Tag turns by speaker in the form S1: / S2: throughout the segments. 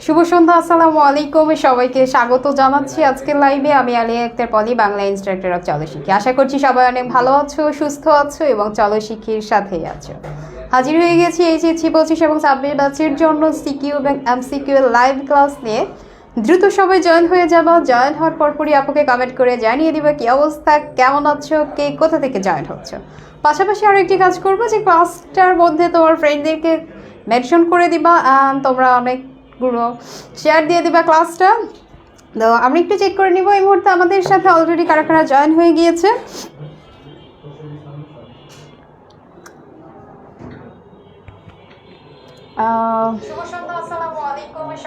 S1: শুভ সন্ধ্যা, আসসালামু আলাইকুম। সবাইকে স্বাগত জানাচ্ছি আজকের লাইভে। আমি আলিয়া আক্তার পলি, বাংলা ইনস্ট্রাক্টর অফ চলো শিখি। আশা করছি সবাই অনেক ভালো আছো, সুস্থ আছো এবং চলো শিখির সাথেই আছো। হাজির হয়ে গেছি এইচএসসি 25 এবং 26 ব্যাচের জন্য সিকিউ এবং এমসিকিউ এর লাইভ ক্লাস নিয়ে। দ্রুত সবাই জয়েন হয়ে যাবা। জয়েন হওয়ার পরপরই আপুকে কমেন্ট করে জানিয়ে দিবা কি অবস্থা, কেমন আছো, কে কোথা থেকে জয়েন হচ্ছে। পাশাপাশি আরও একটি কাজ করবো যে ক্লাসটার মধ্যে তোমার ফ্রেন্ডদেরকে মেনশন করে দিবা, তোমরা অনেকগুলো শেয়ার দিয়ে দিবা ক্লাসটা। তো আমরা একটু চেক করে নিব এই মুহূর্তে আমাদের সাথে অলরেডি কারা কারা জয়েন হয়ে গিয়েছে।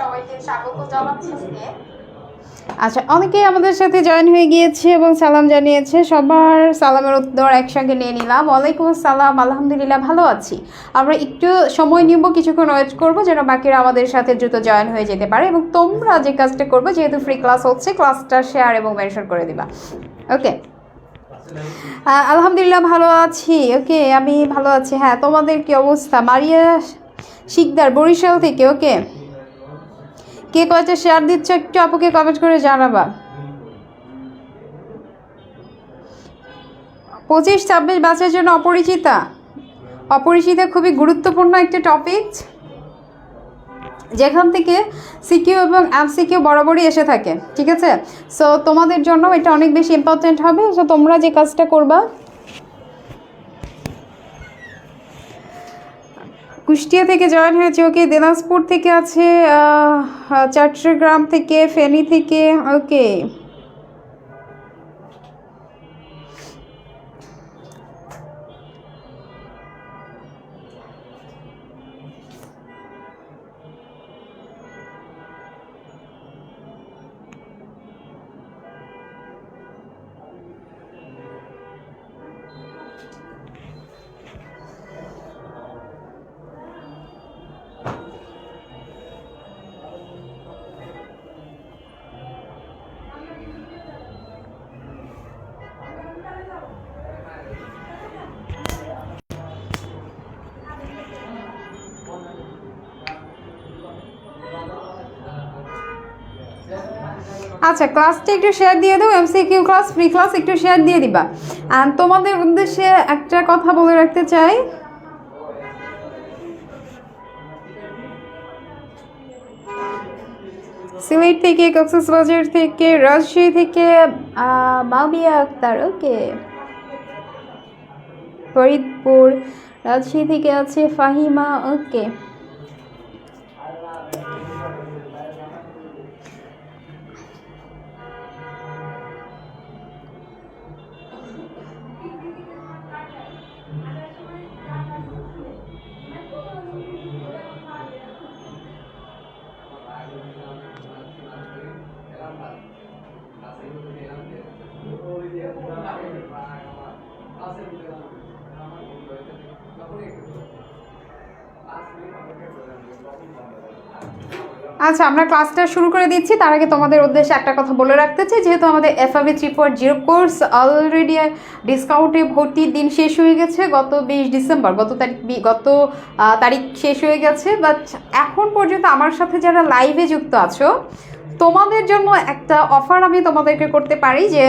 S1: সবাইকে স্বাগত জানাচ্ছি। আচ্ছা, অনেকেই আমাদের সাথে জয়েন হয়ে গিয়েছে এবং সালাম জানিয়েছে। সবার সালামের উত্তর একসঙ্গে নিয়ে নিলাম। ওয়ালাইকুম আসসালাম, আলহামদুলিল্লাহ ভালো আছি। আমরা একটু সময় নিব, কিছুক্ষণ ওয়েট করবো যেন বাকিরা আমাদের সাথে দ্রুত জয়েন হয়ে যেতে পারে। এবং তোমরা যে কাজটা করবে, যেহেতু ফ্রি ক্লাস হচ্ছে, ক্লাসটা শেয়ার এবং মেনশন করে দিবা। ওকে, আলহামদুলিল্লাহ ভালো আছি। ওকে, আমি ভালো আছি। হ্যাঁ, তোমাদের কি অবস্থা? মারিয়া শিকদার বরিশাল থেকে। ওকে, কে কয়টা শেয়ার দিচ্ছ একটু আপুকে কমেন্ট করে জানাবা। 25-26 ব্যাচের জন্য অপরিচিতা খুবই গুরুত্বপূর্ণ একটা টপিক, যেখান থেকে সিকিউ এবং এমসিকিউ বরাবরই এসে থাকে। ঠিক আছে, সো তোমাদের জন্য এটা অনেক বেশি ইম্পর্টেন্ট হবে। সো তোমরা যে কাজটা করবা, কুষ্টিয়া থেকে জয়েন হয়েছে। ওকে, দিনাজপুর থেকে আছে, চট্টগ্রাম থেকে, ফেনী থেকে। ওকে, আচ্ছা, ক্লাসটা একটু শেয়ার দিয়ে দাও। এমসিকিউ ক্লাস, ফ্রি ক্লাস একটু শেয়ার দিয়ে দিবা। অ্যান্ড তোমাদের উদ্দেশ্যে একটা কথা বলে রাখতে চাই, সিলেট থেকে, কক্সবাজার থেকে, রাজশাহী থেকে মাবিয়া আক্তার। ওকে, ফরিদপুর, রাজশাহী থেকে আছে ফাহিমা। ওকে, আচ্ছা, আমরা ক্লাসটা শুরু করে দিচ্ছি। তার আগে তোমাদের উদ্দেশ্যে একটা কথা বলে রাখতে চাই, যেহেতু আমাদের FAB 3.0 কোর্স অলরেডি ডিসকাউন্টে ভর্তির দিন শেষ হয়ে গেছে। গত 20 ডিসেম্বর গত তারিখ শেষ হয়ে গেছে। বাট এখন পর্যন্ত আমার সাথে যারা লাইভে যুক্ত আছো, তোমাদের জন্য একটা অফার আমি তোমাদেরকে করতে পারি যে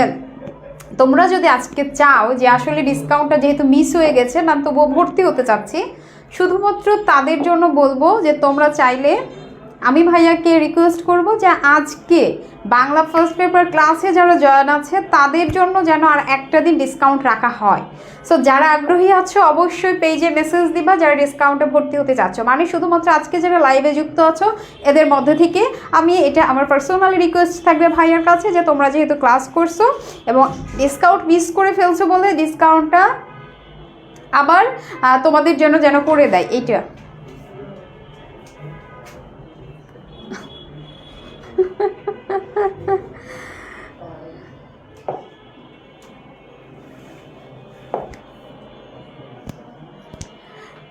S1: তোমরা যদি আজকে চাও যে আসলে ডিসকাউন্টটা যেহেতু মিস হয়ে গেছে, না তবুও ভর্তি হতে চাচ্ছি, শুধুমাত্র তাদের জন্য বলবো যে তোমরা চাইলে, আমি ভাইয়াকে রিকোয়েস্ট করব যে আজকে বাংলা ফার্স্ট পেপার ক্লাসে যারা জয়েন আছে তাদের জন্য যেন আর একটা দিন ডিসকাউন্ট রাখা হয়। সো যারা আগ্রহী আছো অবশ্যই পেজে মেসেজ দিবা যারা ডিসকাউন্টে ভর্তি হতে চাচ্ছ। মানে শুধুমাত্র আজকে যারা লাইভে যুক্ত আছো এদের মধ্যে থেকে আমি, এটা আমার পার্সোনালি রিকোয়েস্ট থাকবে ভাইয়ার কাছে যে তোমরা যেহেতু ক্লাস করছো এবং ডিসকাউন্ট মিস করে ফেলছো বলে ডিসকাউন্টটা আবার তোমাদের জন্য যেন করে দেয়। এইটা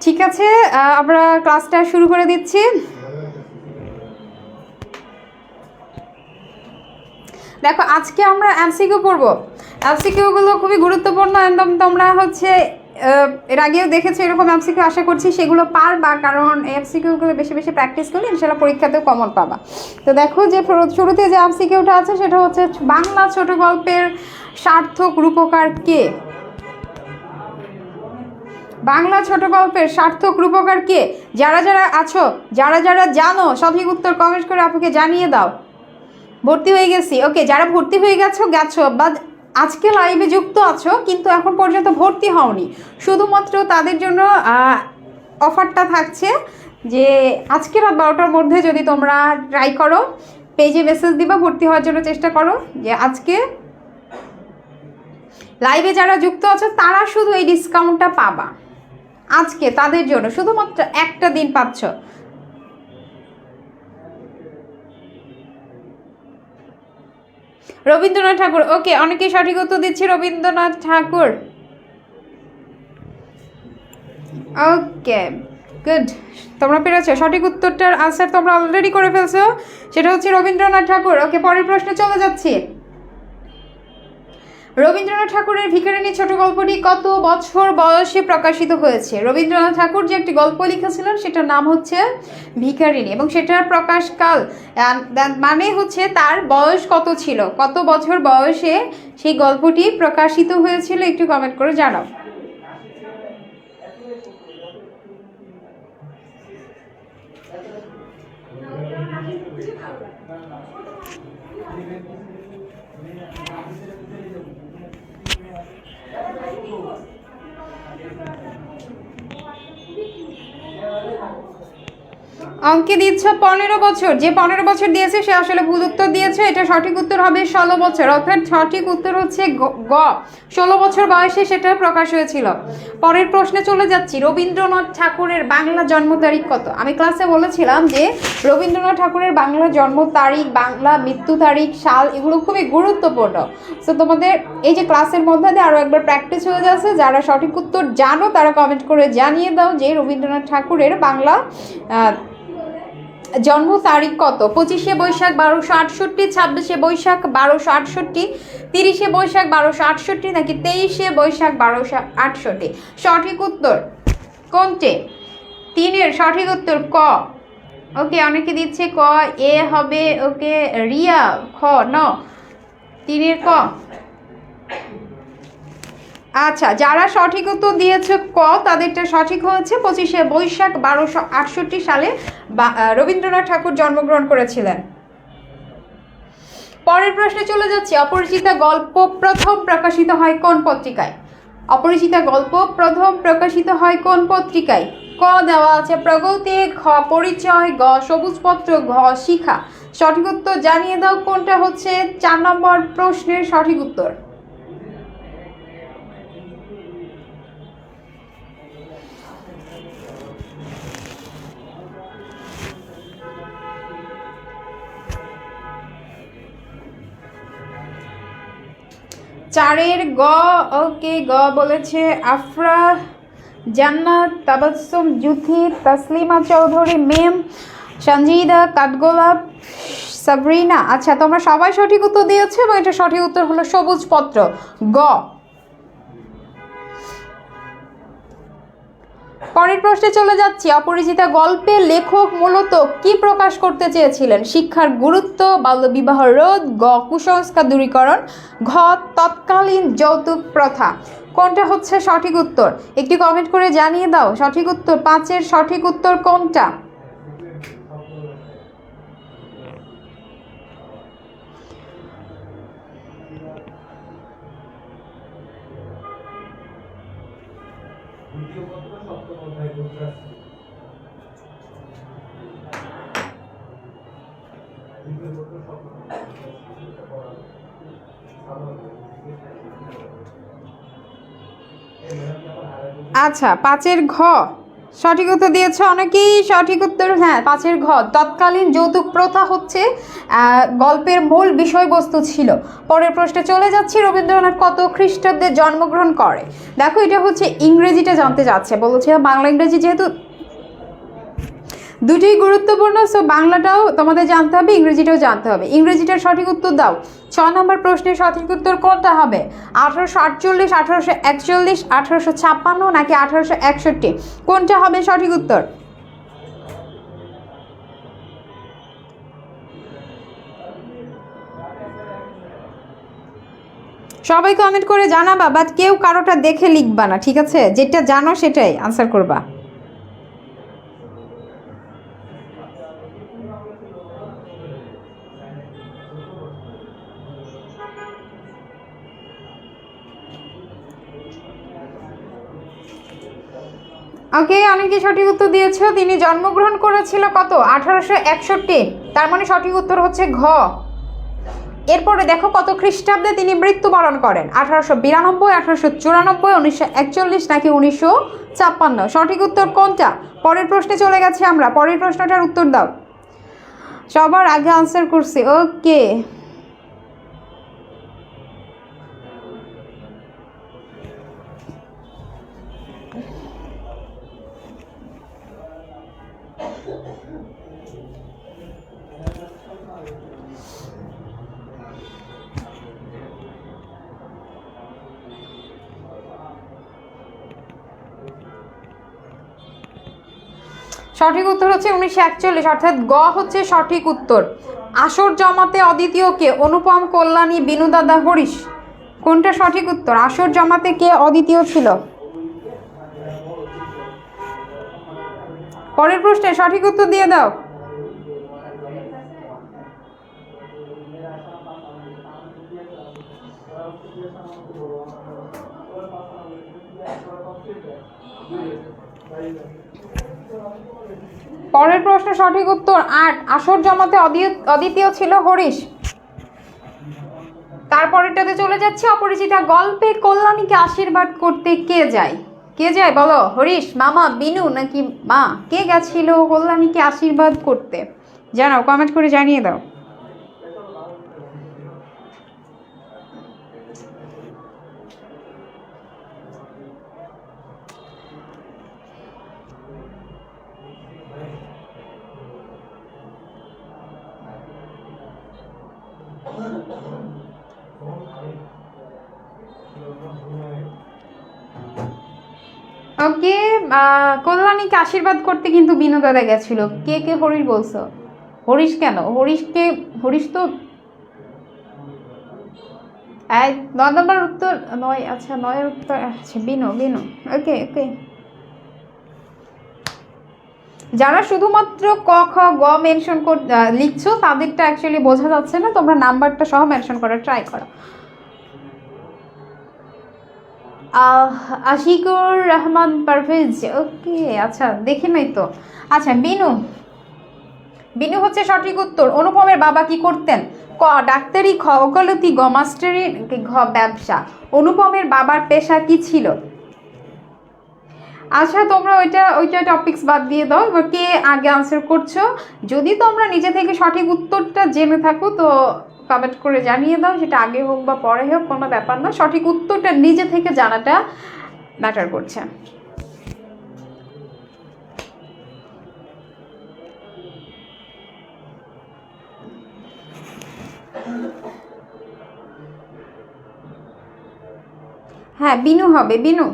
S1: ঠিক আছে, আমরা ক্লাসটা শুরু করে দিচ্ছি। দেখো, আজকে আমরা এমসিকিউ পড়বো। এমসিকিউগুলো খুবই গুরুত্বপূর্ণ। একদম তোমরা হচ্ছে এর আগেও দেখেছো এরকম এমসিকিউ, আশা করছি সেগুলো পারবা, কারণ এমসিকিউগুলো বেশি বেশি প্র্যাকটিস করলে ইনশাল্লাহ পরীক্ষাতেও কমন পাবা। তো দেখো যে শুরুতে যে এমসিকিউটা আছে সেটা হচ্ছে বাংলা ছোট গল্পের সার্থক রূপকার কে? বাংলা ছোট গল্পের সার্থক রূপকার কে? যারা যারা আছো, যারা যারা জানো সঠিক উত্তর কমেন্ট করে আপুকে জানিয়ে দাও। ভর্তি হয়ে গেছি, ওকে। যারা ভর্তি হয়ে গেছো বা আজকে লাইভে যুক্ত আছো কিন্তু এখন পর্যন্ত ভর্তি হওনি, শুধুমাত্র তাদের জন্য অফারটা থাকছে যে আজকে রাত 12টার মধ্যে যদি তোমরা ট্রাই করো, পেজে মেসেজ দিবা, ভর্তি হওয়ার জন্য চেষ্টা করো, যে আজকে লাইভে যারা যুক্ত আছো তারা শুধু এই ডিসকাউন্টটা পাবা আজকে, তাদের জন্য শুধুমাত্র একটা দিন পাচ্ছ। রবীন্দ্রনাথ ঠাকুর, ওকে, অনেকেই সঠিক উত্তর দিচ্ছি রবীন্দ্রনাথ ঠাকুর। ওকে, গুড, তোমরা পেরেছো। সঠিক উত্তরটার আনসার তোমরা অলরেডি করে ফেলছো, সেটা হচ্ছে রবীন্দ্রনাথ ঠাকুর। ওকে, পরের প্রশ্নে চলে যাচ্ছি। রবীন্দ্রনাথ ঠাকুরের ভিখারিনী ছোট গল্পটি কত বছর বয়সে প্রকাশিত হয়েছে? রবীন্দ্রনাথ ঠাকুর যে একটি গল্প লিখেছিলেন সেটার নাম হচ্ছে ভিখারিনী, এবং সেটার প্রকাশকাল মানে হচ্ছে তার বয়স কত ছিল, কত বছর বয়সে সেই গল্পটি প্রকাশিত হয়েছিল, একটু কমেন্ট করে জানাও। অঙ্কে দিচ্ছ 15 বছর, যে 15 বছর দিয়েছে সে আসলে ভুল উত্তর দিয়েছে। এটা সঠিক উত্তর হবে 16 বছর, অর্থাৎ সঠিক উত্তর হচ্ছে গ, 16 বছর বয়সে সেটা প্রকাশ হয়েছিল। পরের প্রশ্নে চলে যাচ্ছি। রবীন্দ্রনাথ ঠাকুরের বাংলা জন্ম তারিখ কত? আমি ক্লাসে বলেছিলাম যে রবীন্দ্রনাথ ঠাকুরের বাংলা জন্ম তারিখ, বাংলা মৃত্যু তারিখ, সাল, এগুলো খুবই গুরুত্বপূর্ণ। সো তোমাদের এই যে ক্লাসের মধ্যে দিয়ে আরও একবার প্র্যাকটিস হয়ে যাচ্ছে। যারা সঠিক উত্তর জানো তারা কমেন্ট করে জানিয়ে দাও যে রবীন্দ্রনাথ ঠাকুরের বাংলা জন্ম তারিখ কত? 25শে বৈশাখ 1268, 26শে বৈশাখ 1268, 30শে বৈশাখ 1268 নাকি 23শে বৈশাখ 1268? সঠিক উত্তর কোনটি? 3-এর সঠিক উত্তর ক। ওকে, অনেকে দিচ্ছে ক, এ হবে। ওকে, রিয়া খ, ন, 3-এর ক। আচ্ছা, যারা সঠিক উত্তর দিয়েছে ক তাদেরটা সঠিক হয়েছে। 25শে বৈশাখ 1268 সালে রবীন্দ্রনাথ ঠাকুর জন্মগ্রহণ করেছিলেন। পরের প্রশ্নে চলে যাচ্ছি। অপরিচিতা গল্প প্রথম প্রকাশিত হয় কোন পত্রিকায়? অপরিচিতা গল্প প্রথম প্রকাশিত হয় কোন পত্রিকায়? ক দেওয়া আছে প্রগতি, খ পরিচয়, গ সবুজপত্র, ঘ শিখা। সঠিক উত্তর জানিয়ে দাও কোনটা হচ্ছে 4 নম্বর প্রশ্নের সঠিক উত্তর। চারের গ। ওকে, গ বলেছে আফরা জান্নাত, তাবাসসুম, জুথি, তাসলিমা চৌধুরী, মেম, সঞ্জিদা, কাঠগোলাপ, সাবরিনা। আচ্ছা, তোমরা সবাই সঠিক উত্তর দিয়েছো এবং এটা সঠিক উত্তর হলো সবুজ পত্র, গ। পরের প্রশ্নে চলে যাচ্ছি। অপরিচিতা গল্পের লেখক মূলত কি প্রকাশ করতে চেয়েছিলেন? শিক্ষার গুরুত্ব, বাল্যবিবাহ রোধ, গ কুসংস্কার দূরীকরণ, ঘ তৎকালীন যৌতুক প্রথা। কোনটা হচ্ছে সঠিক উত্তর? একটি কমেন্ট করে জানিয়ে দাও সঠিক উত্তর। 5-এর সঠিক উত্তর কোনটা? আচ্ছা, 5-এর ঘ সঠিক উত্তর দিয়েছে অনেকেই। সঠিক উত্তর হ্যাঁ, 5-এর ঘ তৎকালীন যৌতুক প্রথা হচ্ছে গল্পের মূল বিষয়বস্তু ছিল। পরের প্রশ্নে চলে যাচ্ছি। রবীন্দ্রনাথ কত খ্রিস্টাব্দে জন্মগ্রহণ করে? দেখো, এটা হচ্ছে ইংরেজিটা জানতে চাচ্ছে, বলছে বাংলা ইংরেজি যেহেতু দুটোই গুরুত্বপূর্ণ, সো বাংলাটাও তোমাদের জানতে হবে, ইংরেজিটাও জানতে হবে। ইংরেজিটার সঠিক উত্তর দাও। 6 নম্বর প্রশ্নের সঠিক উত্তর কোনটা হবে? 1848, 1841, 1856 নাকি 1861? কোনটা হবে সঠিক উত্তর? সবাই কমেন্ট করে জানাবা, বাট কেউ কারোটা দেখে লিখবা না, ঠিক আছে? যেটা জানো সেটাই আনসার করবা। ওকে, অনেকে সঠিক উত্তর দিয়েছো। তিনি জন্মগ্রহণ করেছিল কত? 1861। তার মানে সঠিক উত্তর হচ্ছে ঘ। এরপরে দেখো কত খ্রিস্টাব্দে তিনি মৃত্যুবরণ করেন? 1892, 1894, 1941 নাকি 1956? সঠিক উত্তর কোনটা? পরের প্রশ্নে চলে গেছি আমরা। পরের প্রশ্নটার উত্তর দাও। সবার আগে আনসার করছি। ওকে, সঠিক উত্তর হচ্ছে 1941, অর্থাৎ গ হচ্ছে সঠিক উত্তর। আসর জমাতে অদ্বিতীয় কে? অনুপম, কল্যাণী, বিনু দাদা, হরিশ? কোনটা সঠিক উত্তর? আসর জমাতে কে অদ্বিতীয় ছিল? পরের প্রশ্নে সঠিক উত্তর দিয়ে দাও। পরের প্রশ্ন সঠিক উত্তর 8, আসর জমাতে অদ্বিতীয় ছিল হরিশ। তারপরেরটাতে চলে যাচ্ছে। অপরিচিতা গল্পে কল্যাণীকে আশীর্বাদ করতে কে যায়? কে যায় বলো? হরিশ, মামা, বিনু নাকি মা? কে গেছিল কল্যাণীকে আশীর্বাদ করতে? জানাও, কমেন্ট করে জানিয়ে দাও। ওকে, কল্যাণীকে আশীর্বাদ করতে কিন্তু বিনু দাদা গেছিল। কে কে হরিশ বলছো? হরিশ কেন? হরিশ তো 9 নম্বর উত্তর 9। আচ্ছা, 9-এর উত্তর আচ্ছা বিনু। ওকে ওকে। যারা শুধুমাত্র ক খ গ মেনশন লিখছো তাদেরটা অ্যাকচুয়ালি বোঝা যাচ্ছে না, তোমরা নাম্বারটা সহ মেনশন করার ট্রাই করো। আশিকুর রহমান পারভেজ, ওকে। আচ্ছা, দেখি নাই তো। আচ্ছা, বিনু হচ্ছে সঠিক উত্তর। অনুপমের বাবা কি করতেন? ক ডাক্তারি, খ ওকালতি, গ মাস্টারি, ঘ ব্যবসা। অনুপমের বাবার পেশা কি ছিল? আচ্ছা, তোমরা ওইটা টপিকস বাদ দিয়ে দাও। এবার কে আগে আনসার করছো? যদি তোমরা নিজে থেকে সঠিক উত্তরটা জেনে থাকো তো কমেন্ট করে জানিয়ে দাও। সেটা আগে হোক বা পরে হোক কোনো ব্যাপার না, সঠিক উত্তরটা নিজে থেকে জানাটা ম্যাটার করছে। হ্যাঁ, বিনু হবে, বিনু।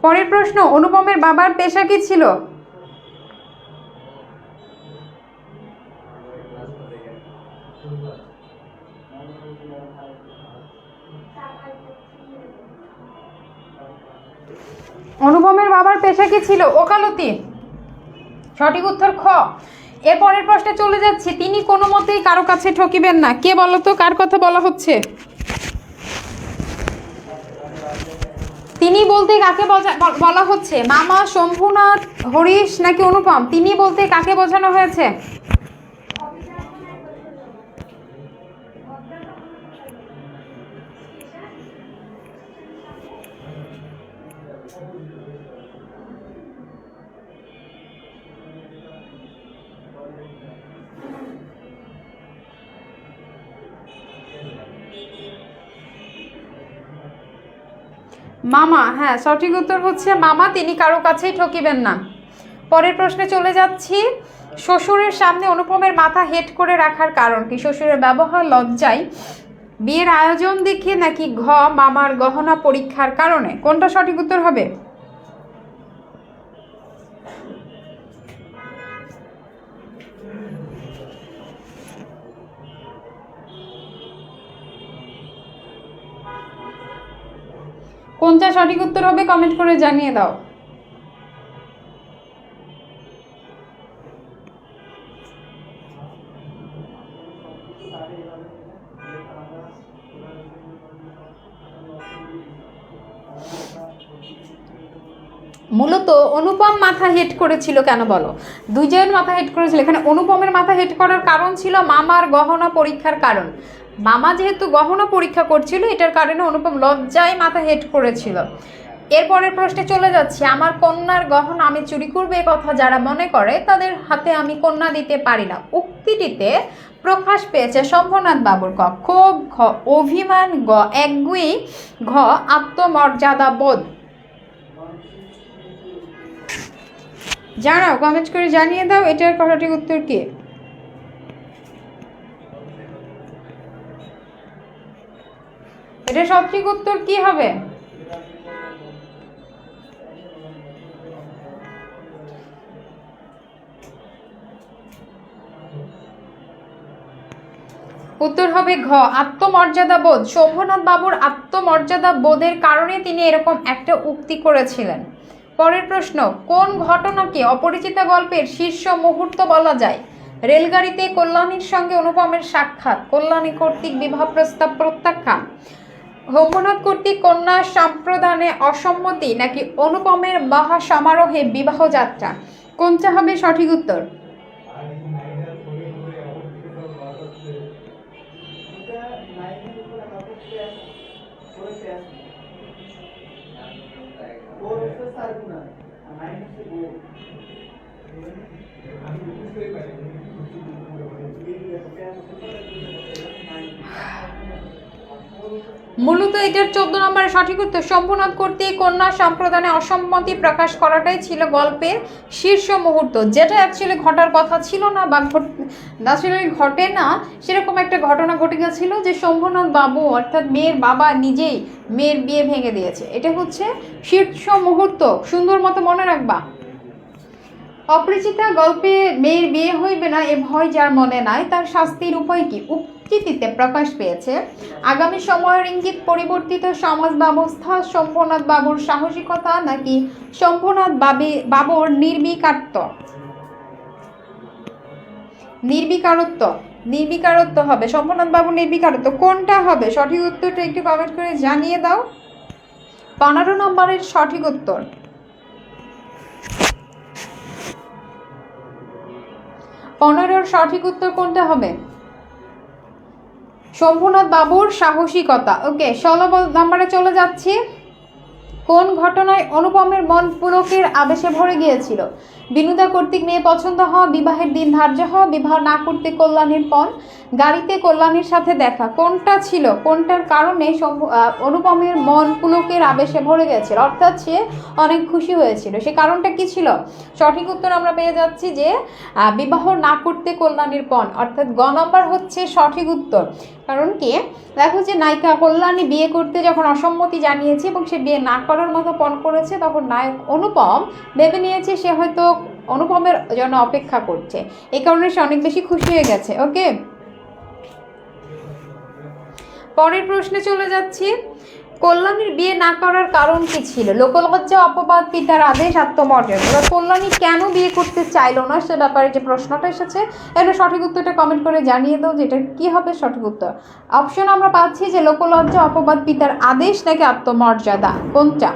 S1: পরের প্রশ্ন, অনুপমের বাবার পেশা কি ছিল? অনুপমের বাবার পেশা কি ছিল? ওকালতি। সঠিক উত্তর খ। এর পরের প্রশ্নে চলে যাচ্ছি। তিনি কোনো মতেই কারো কাছে ঠকিবেন না। কে বলো তো, কার কথা বলা হচ্ছে? তিনি বলতে কাকে বলা হচ্ছে? মামা, শম্ভুনাথ, হরিশ নাকি অনুপম? তিনি বলতে কাকে বোঝানো হয়েছে? মামা, হ্যাঁ সঠিক উত্তর হচ্ছে মামা, তিনি কারো কাছেই ঠকিবেন না। পরের প্রশ্নে চলে যাচ্ছি। শ্বশুরের সামনে অনুপমের মাথা হেট করে রাখার কারণ কি? শ্বশুরের ব্যবহার, লজ্জায়, বিয়ের আয়োজন দেখে, নাকি ঘ মামার গহনা পরীক্ষার কারণে? কোনটা সঠিক উত্তর হবে? কোনটা সঠিক উত্তর হবে কমেন্ট করে জানিয়ে দাও। মূলত অনুপম মাথা হেট করেছিল কেন বলো? দুইজন মাথা হেট করেছিল। এখানে অনুপমের মাথা হেট করার কারণ ছিল মামার গহনা পরীক্ষার কারণ। মামা যেহেতু গহনা পরীক্ষা করছিল, এটার কারণে অনুপম লজ্জায় মাথা হেট করেছিল। এরপরের প্রশ্নে চলে যাচ্ছে। আমার কন্যার গহনা আমি চুরি করবে কথা যারা মনে করে, তাদের হাতে আমি কন্যা দিতে পারি না। উক্তিটিতে প্রকাশ পেয়েছে শম্ভুনাথ বাবুর ক ক্ষোভ, ঘ অভিমান, গ একগুঁই, ঘ আত্মমর্যাদা বোধ। জানাও, কমেন্ট করে জানিয়ে দাও এটার সঠিক উত্তর কি। এটা সঠিক উত্তর কি হবে? উত্তর হবে ঘ আত্মমর্যাদা বোধ। শম্ভুনাথ বাবুর আত্মমর্যাদা বোধের কারণে তিনি এরকম একটা উক্তি করেছিলেন। পরের প্রশ্ন। কোন ঘটনাকে অপরিচিতা গল্পের শীর্ষ মুহূর্ত বলা যায়? রেলগাড়িতে কল্যাণীর সঙ্গে অনুপমের সাক্ষাৎ, কল্যাণী কর্তৃক বিবাহ প্রস্তাব প্রত্যাখ্যান, শম্ভুনাথ কর্তৃক কন্যা সম্প্রদানে অসম্মতি, নাকি অনুপমের মহাসমারোহে বিবাহযাত্রা? কোনটা হবে সঠিক উত্তর? মূলত এটার 14 নম্বরের সঠিক উত্তর। শম্ভুনাথ কর্তৃক কন্যা সম্প্রদানে অসম্মতি প্রকাশ করাটাই ছিল গল্পের শীর্ষ মুহূর্ত, যেটা অ্যাকচুয়ালি ঘটার কথা ছিল না, বা আসলে ঘটে না। সেরকম একটা ঘটনা ঘটে গেছিল যে শম্ভুনাথ বাবু অর্থাৎ মেয়ের বাবা নিজেই মেয়ের বিয়ে ভেঙে দিয়েছে। এটা হচ্ছে শীর্ষ মুহূর্ত, সুন্দর মতো মনে রাখবা। অপরিচিতা গল্পে মেয়ের বিয়ে হইবে না এ ভয় যার মনে নাই, তার শাস্তির উপায় কি? উক্তিটিতে প্রকাশ পেয়েছে আগামী সময়ের ইঙ্গিত, পরিবর্তিত সমাজ ব্যবস্থা, শম্ভুনাথ বাবুর সাহসিকতা, নাকি শম্ভুনাথ বাবুর নির্বিকারত্ব? নির্বিকারত্ব হবে। শম্ভুনাথ বাবুর নির্বিকারত্ব। কোনটা হবে সঠিক উত্তরটা একটু কমেন্ট করে জানিয়ে দাও। 15 নম্বরের সঠিক উত্তর। 15 সঠিক উত্তর কোনটা হবে? শম্ভুনাথ বাবুর সাহসিকতা। ওকে, 16 নম্বরে চলে যাচ্ছি। কোন ঘটনায় অনুপমের মন পুলকের আবেশে ভরে গিয়েছিল? বিনুদা কর্তৃক মেয়ে পছন্দ হওয়া, বিবাহের দিন ধার্য হওয়া, বিবাহ না করতে কল্যাণীর পণ, গাড়িতে কল্যাণীর সাথে দেখা। কোনটা ছিল? কোনটার কারণে অনুপমের মন পুলকের আবেশে ভরে গেছিল, অর্থাৎ সে অনেক খুশি হয়েছিল? সে কারণটা কি ছিল? সঠিক উত্তর আমরা পেয়ে যাচ্ছি যে বিবাহ না করতে কল্যাণীর পণ, অর্থাৎ গ নম্বর হচ্ছে সঠিক উত্তর। কারণ কি, দেখো যে নায়িকা কল্যাণী বিয়ে করতে যখন অসম্মতি জানিয়েছে এবং সে বিয়ে না করার মতো পণ করেছে, তখন নায়ক অনুপম ভেবে নিয়েছে সে হয়তো অনুপমের জন্য অপেক্ষা করছে, এই কারণে সে অনেক বেশি খুশি হয়ে গেছে। ওকে, পরের প্রশ্নে চলে যাচ্ছি। কল্যাণীর বিয়ে না করার কারণ কি ছিল? লোকলজ্জা, অপবাদ, পিতার আদেশ, আত্মমর্যাদা। এবার কল্যাণী কেন বিয়ে করতে চাইলো না সে ব্যাপারে যে প্রশ্নটা এসেছে, এটা সঠিক উত্তরটা কমেন্ট করে জানিয়ে দাও যে এটা কি হবে সঠিক উত্তর। অপশন আমরা পাচ্ছি যে লোকলজ্জা, অপবাদ, পিতার আদেশ, নাকি আত্মমর্যাদা। কোনটা?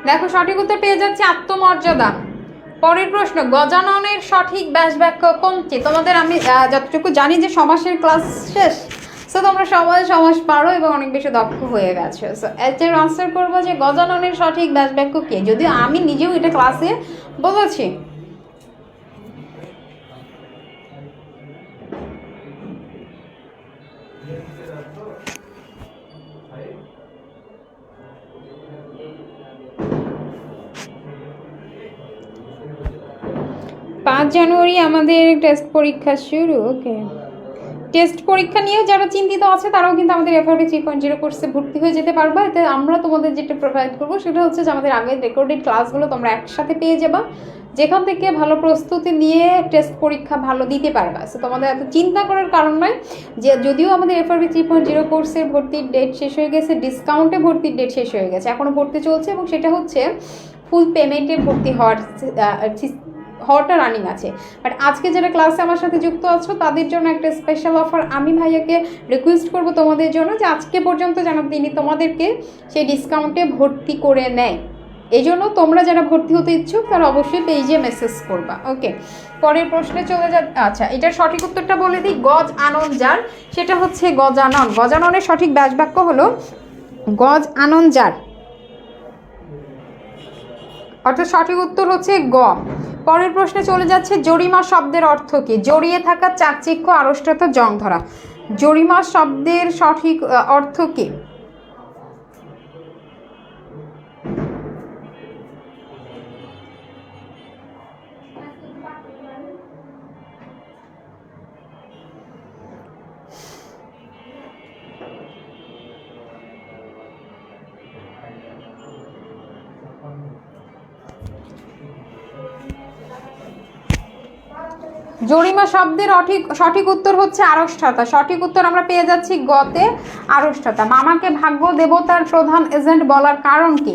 S1: দেখো সঠিক উত্তর পেয়ে যাচ্ছে আত্মমর্যাদা। পরের প্রশ্ন। গজাননের সঠিক ব্যাস বাক্য কোনটি? তোমাদের আমি যতটুকু জানি যে সমাসের ক্লাস শেষ, সো তোমরা সবাই সমাস পারো এবং অনেক বেশি দক্ষ হয়ে গেছো। সো এটার আনসার করবো যে গজাননের সঠিক ব্যাস বাক্য কে, যদিও আমি নিজেও এটা ক্লাসে বলেছি। জানুয়ারি আমাদের টেস্ট পরীক্ষা শুরু। ওকে, টেস্ট পরীক্ষা নিয়ে যারা চিন্তিত আছে তারাও কিন্তু আমাদের FRB 3.0 কোর্সে ভর্তি হয়ে যেতে পারবা। এতে আমরা তোমাদের যেটা প্রোভাইড করবো সেটা হচ্ছে যে আমাদের আগের রেকর্ডেড ক্লাসগুলো তোমরা একসাথে পেয়ে যাবা, যেখান থেকে ভালো প্রস্তুতি নিয়ে টেস্ট পরীক্ষা ভালো দিতে পারবা। সো তোমাদের এত চিন্তা করার কারণ নয় যে যদিও আমাদের FRB 3.0 কোর্সের ভর্তির ডেট শেষ হয়ে গেছে, ডিসকাউন্টে ভর্তির ডেট শেষ হয়ে গেছে, এখনও ভর্তি চলছে এবং সেটা হচ্ছে ফুল পেমেন্টে ভর্তি হওয়াটা রানিং আছে। বাট আজকে যারা ক্লাসে আমার সাথে যুক্ত আছো তাদের জন্য একটা স্পেশাল অফার। আমি ভাইয়াকে রিকোয়েস্ট করবো তোমাদের জন্য যে আজকে পর্যন্ত যেন তিনি তোমাদেরকে সেই ডিসকাউন্টে ভর্তি করে নেয়। এই জন্য তোমরা যারা ভর্তি হতে ইচ্ছুক তারা অবশ্যই পেজে মেসেজ করবা। ওকে, পরের প্রশ্নে চলে যা। আচ্ছা, এটার সঠিক উত্তরটা বলে দিই। গজ আনন যার, সেটা হচ্ছে গজানন। গজাননের সঠিক ব্যাস বাক্য হলো গজ আনন যার, অর্থাৎ সঠিক উত্তর হচ্ছে গ। পরের প্রশ্নে চলে যাচ্ছে। জরিমা শব্দের অর্থ কি? জড়িয়ে থাকা, চাকচিক্য, আড়ষ্টতা, জং ধরা। জরিমা শব্দের সঠিক অর্থ কি? জরিমা শব্দের সঠিক উত্তর হচ্ছে আড়ষ্টতা। সঠিক উত্তর আমরা পেয়ে যাচ্ছি গতে, আড়ষ্টতা। মামাকে ভাগ্য দেবতার প্রধান এজেন্ট বলার কারণ কি?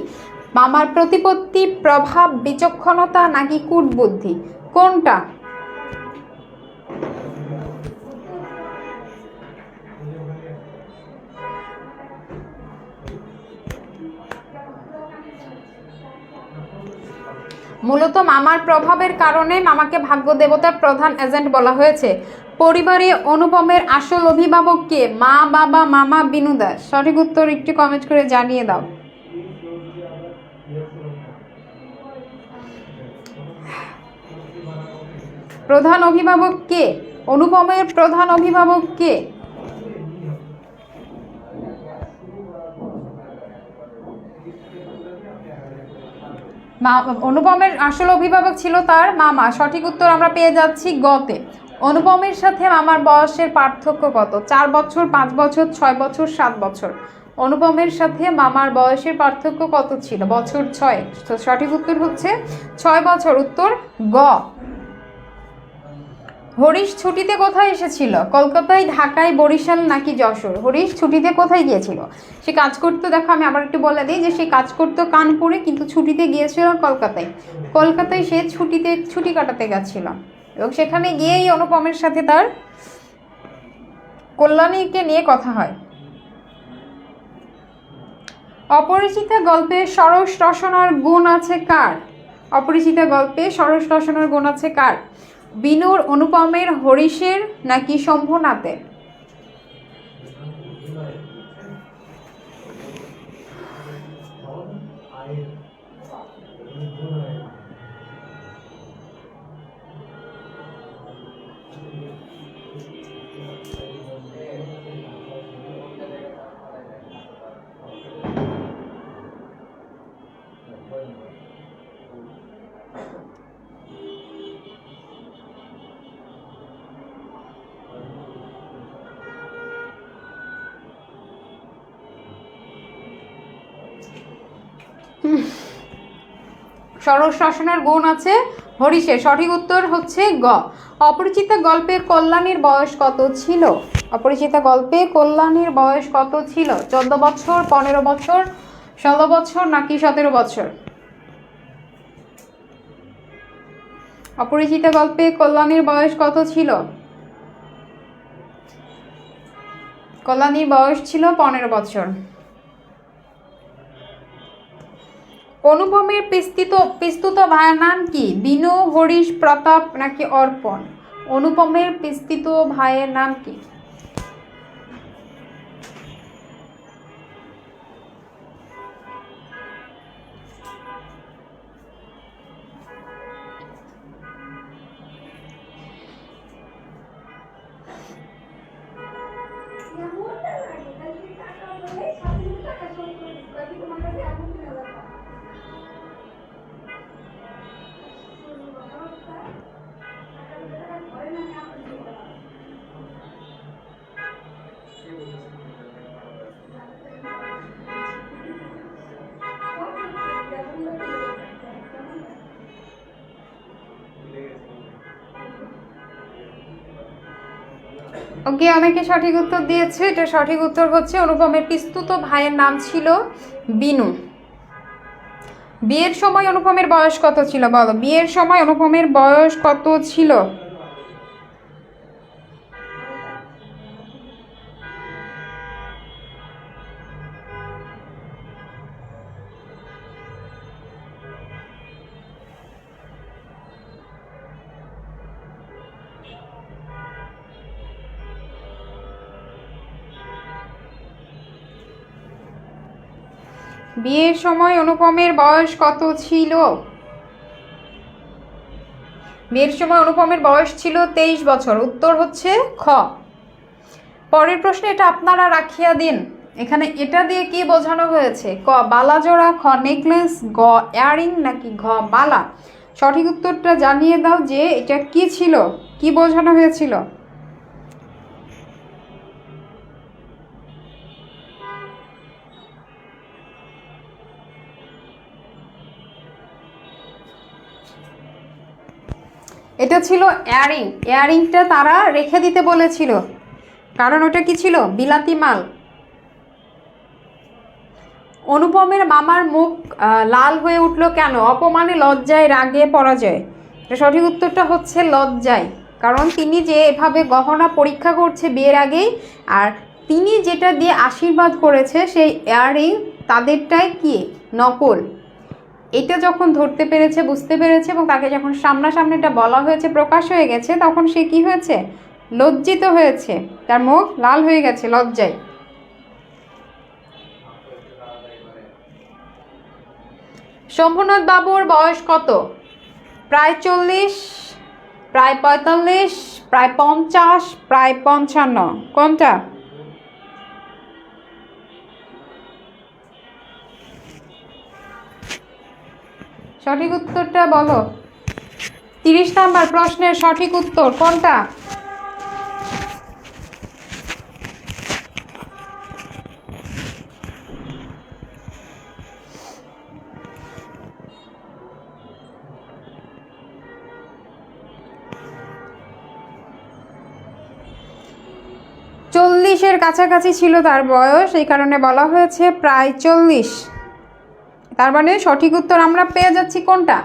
S1: মামার প্রতিপত্তি, প্রভাব, বিচক্ষণতা নাকি কূটবুদ্ধি, কোনটা? মূলত মামার প্রভাবের কারণে মামাকে ভাগ্য দেবতার প্রধান এজেন্ট বলা হয়েছে। পরিবারে অনুপমের আসল অভিভাবক কে? মা, বাবা, মামা, বিনু দাস। সঠিক উত্তর একটু কমেন্ট করে জানিয়ে দাও। প্রধান অভিভাবক কে? অনুপমের প্রধান অভিভাবক কে? অনুপমের আসল অভিভাবক ছিল তার মামা। সঠিক উত্তর আমরা পেয়ে যাচ্ছি গতে। অনুপমের সাথে মামার বয়সের পার্থক্য কত? 4 বছর, 5 বছর, 6 বছর, 7 বছর। অনুপমের সাথে মামার বয়সের পার্থক্য কত ছিল? বছর 6। তো সঠিক উত্তর হচ্ছে 6 বছর। উত্তর গ। হরিশ ছুটিতে কোথায় এসেছিল? কলকাতায়, ঢাকায়, বরিশাল নাকি যশোর? হরিশ ছুটিতে কোথায় গিয়েছিল? সে কাজ করতো, দেখো আমি আবার একটু বলে দিই যে সে কাজ করতো কানপুরে, কিন্তু ছুটিতে গিয়েছিল কলকাতায়। কলকাতায় সে ছুটি কাটাতে গেছিল এবং সেখানে গিয়েই অনুপমের সাথে তার কল্যাণীকে নিয়ে কথা হয়। অপরিচিতা গল্পে সরস রসনার গুণ আছে কার? অপরিচিতা গল্পে সরস রসনার গুণ আছে কার? বিনুর, অনুপমের, হরিশের নাকি শম্ভুনাথের? সরস রসনার গুণ আছে হরিশের। সঠিক উত্তর হচ্ছে গ। অপরিচিতা গল্পে কল্যাণীর বয়স কত ছিল? অপরিচিতা গল্পে কল্যাণীর বয়স কত ছিল? 14 বছর, 15 বছর, 16 বছর নাকি 17 বছর? অপরিচিতা গল্পে কল্যাণীর বয়স কত ছিল? কল্যাণীর বয়স ছিল 15 বছর। অনুপমের পিস্তুত ভাইয়ের নাম কি? বিনু, হরিশ, প্রতাপ নাকি অর্পণ? অনুপমের পিস্তুত ভাইয়ের নাম কি? ওকে, অনেকে সঠিক উত্তর দিয়েছে। এটা সঠিক উত্তর হচ্ছে অনুপমের পিস্তুত ভাইয়ের নাম ছিল বিনু। বিয়ের সময় অনুপমের বয়স কত ছিল বলো? বিয়ের সময় অনুপমের বয়স কত ছিল? বিয়ের সময় অনুপমের বয়স কত ছিল? বিয়ের সময় অনুপমের বয়স ছিল 23 বছর। উত্তর হচ্ছে খ। পরের প্রশ্নে এটা আপনারা রাখিয়া দিন। এখানে এটা দিয়ে কি বোঝানো হয়েছে? ক বালাজোড়া, খ নেকলেস, গ ইয়ারিং নাকি ঘ বালা? সঠিক উত্তরটা জানিয়ে দাও যে এটা কি ছিল, কি বোঝানো হয়েছিল। এটা ছিল ইয়ারিং। ইয়ারিংটা তারা রেখে দিতে বলেছিল, কারণ ওটা কি ছিল? বিলাতি মাল। অনুপমের মামার মুখ লাল হয়ে উঠলো কেন? অপমানে, লজ্জায়, রাগে, পরাজয়? সঠিক উত্তরটা হচ্ছে লজ্জায়। কারণ তিনি যে এভাবে গহনা পরীক্ষা করছে বিয়ের আগেই, আর তিনি যেটা দিয়ে আশীর্বাদ করেছে সেই ইয়ারিং তাদেরটাই কি নকল। এটা যখন ধরতে পেরেছে, বুঝতে পেরেছে, এবং তাকে যখন সামনাসামনিটা বলা হয়েছে, প্রকাশ হয়ে গেছে, তখন সে কি হয়েছে? লজ্জিত হয়েছে, তার মুখ লাল হয়ে গেছে লজ্জায়। শম্ভুনাথ বাবুর বয়স কত? প্রায় 40, প্রায় 45, প্রায় 50, প্রায় 55? কোনটা? সঠিক উত্তরটা বলো। 30 নাম্বার প্রশ্নের সঠিক উত্তর কোনটা? চল্লিশের কাছাকাছি ছিল তার বয়স, এই কারণে বলা হয়েছে প্রায় 40। তার মানে সঠিক উত্তর আমরা পেয়ে যাচ্ছি কোনটা?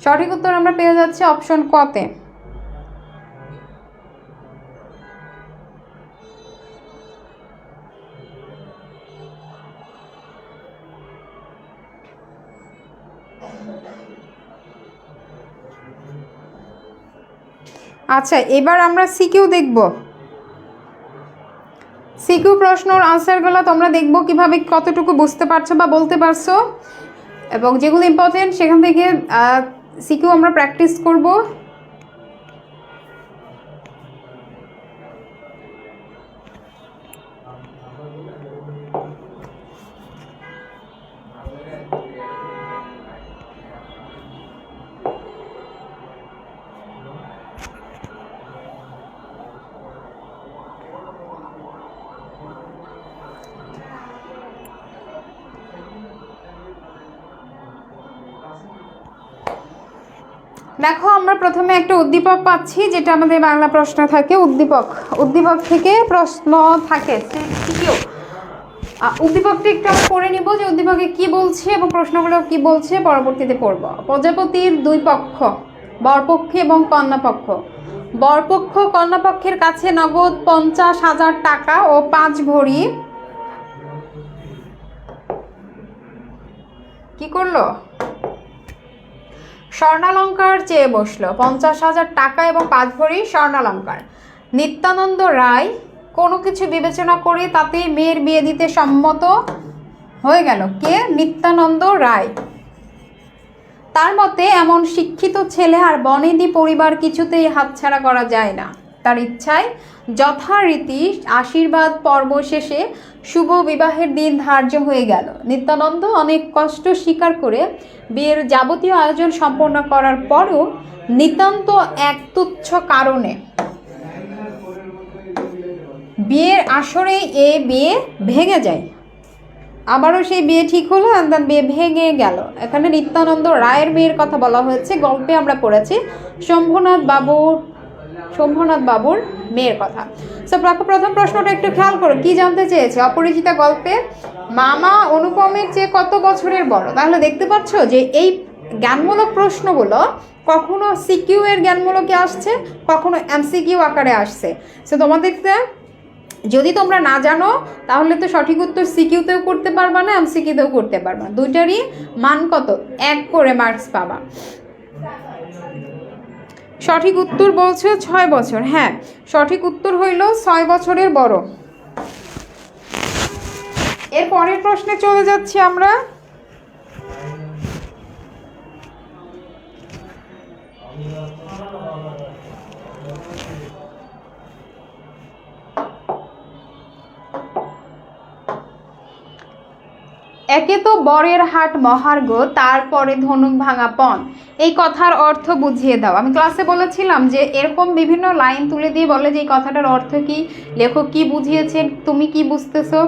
S1: সঠিক উত্তর আমরা পেয়ে যাচ্ছি অপশন কতে। আচ্ছা, এবার আমরা সিকিউ দেখব। সিকিউ প্রশ্নর আনসারগুলো তোমরা দেখবো কিভাবে কতটুকু বুঝতে পারছো বা বলতে পারছো, এবং যেগুলো ইম্পর্টেন্ট সেখান থেকে সিকিউ আমরা প্র্যাকটিস করব। দেখো, আমরা প্রথমে একটা উদ্দীপক পাচ্ছি, যেটা আমাদের বাংলা প্রশ্ন থাকে। উদ্দীপক থেকে প্রশ্ন থাকে। উদ্দীপকটা একটু আমরা পড়ে নিব যে উদ্দীপকে কি বলছে এবং প্রশ্নগুলো কি বলছে, পরবর্তীতে পড়ব। প্রজাপতির দুই পক্ষ, বরপক্ষ এবং কন্যাপক্ষ। বরপক্ষ কন্যাপক্ষের কাছে নগদ 50,000 টাকা ও 5 ভরি কি করলো? স্বর্ণালঙ্কার চেয়ে বসলো। 50,000 টাকা এবং 5 ভরি স্বর্ণালঙ্কার। নিত্যানন্দ রায় কোনো কিছু বিবেচনা করে তাতে মেয়ের বিয়ে দিতে সম্মত হয়ে গেল। কে? নিত্যানন্দ রায়। তার মতে এমন শিক্ষিত ছেলে আর বনেদি পরিবার কিছুতেই হাতছাড়া করা যায় না। তার ইচ্ছায় যথারীতি আশীর্বাদ পর্ব শেষে শুভ বিবাহের দিন ধার্য হয়ে গেল। নিত্যানন্দ অনেক কষ্ট স্বীকার করে বিয়ের যাবতীয় আয়োজন সম্পন্ন করার পরও নিতান্ত এক তুচ্ছ কারণে বিয়ের আসরে বিয়ে ভেঙে যায়। আবারও সেই বিয়ে ঠিক হলো, বিয়ে ভেঙে গেল। এখানে নিত্যানন্দ রায়ের মেয়ের কথা বলা হয়েছে। গল্পে আমরা পড়েছি শম্ভুনাথ বাবুর শম্ভুনাথ বাবুর মেয়ের কথা। সো প্রথম প্রশ্নটা একটু খেয়াল করো, কি জানতে চেয়েছে? অপরিচিতা গল্পে মামা অনুপমের চেয়ে কত বছরের বড়। তাহলে দেখতে পাচ্ছ যে এই জ্ঞানমূলক প্রশ্নগুলো কখনো সিকিউ এর জ্ঞানমূলকে আসছে, কখনো এমসিকিউ আকারে আসছে। সো তোমাদেরকে যদি তোমরা না জানো তাহলে তো সঠিক উত্তর সিকিউতেও করতে পারবা না, এমসিকিউতেও করতে পারবা না, দুইটারই মান কত? 1 করে মার্কস পাবা। সঠিক উত্তর বলছে 6 বছর। হ্যাঁ, সঠিক উত্তর হইল 6 বছরের বড়। এর পরের প্রশ্নে চলে যাচ্ছি আমরা। একে তো বরের হাট মহার্ঘ, তারপরে ধনুক ভাঙা পণ, এই কথার অর্থ বুঝিয়ে দাও। আমি ক্লাসে বলেছিলাম যে এরকম বিভিন্ন লাইন তুলে দিয়ে বলে যে এই কথাটার অর্থ কি, লেখক কি বুঝিয়েছেন, তুমি কি বুঝতেছো,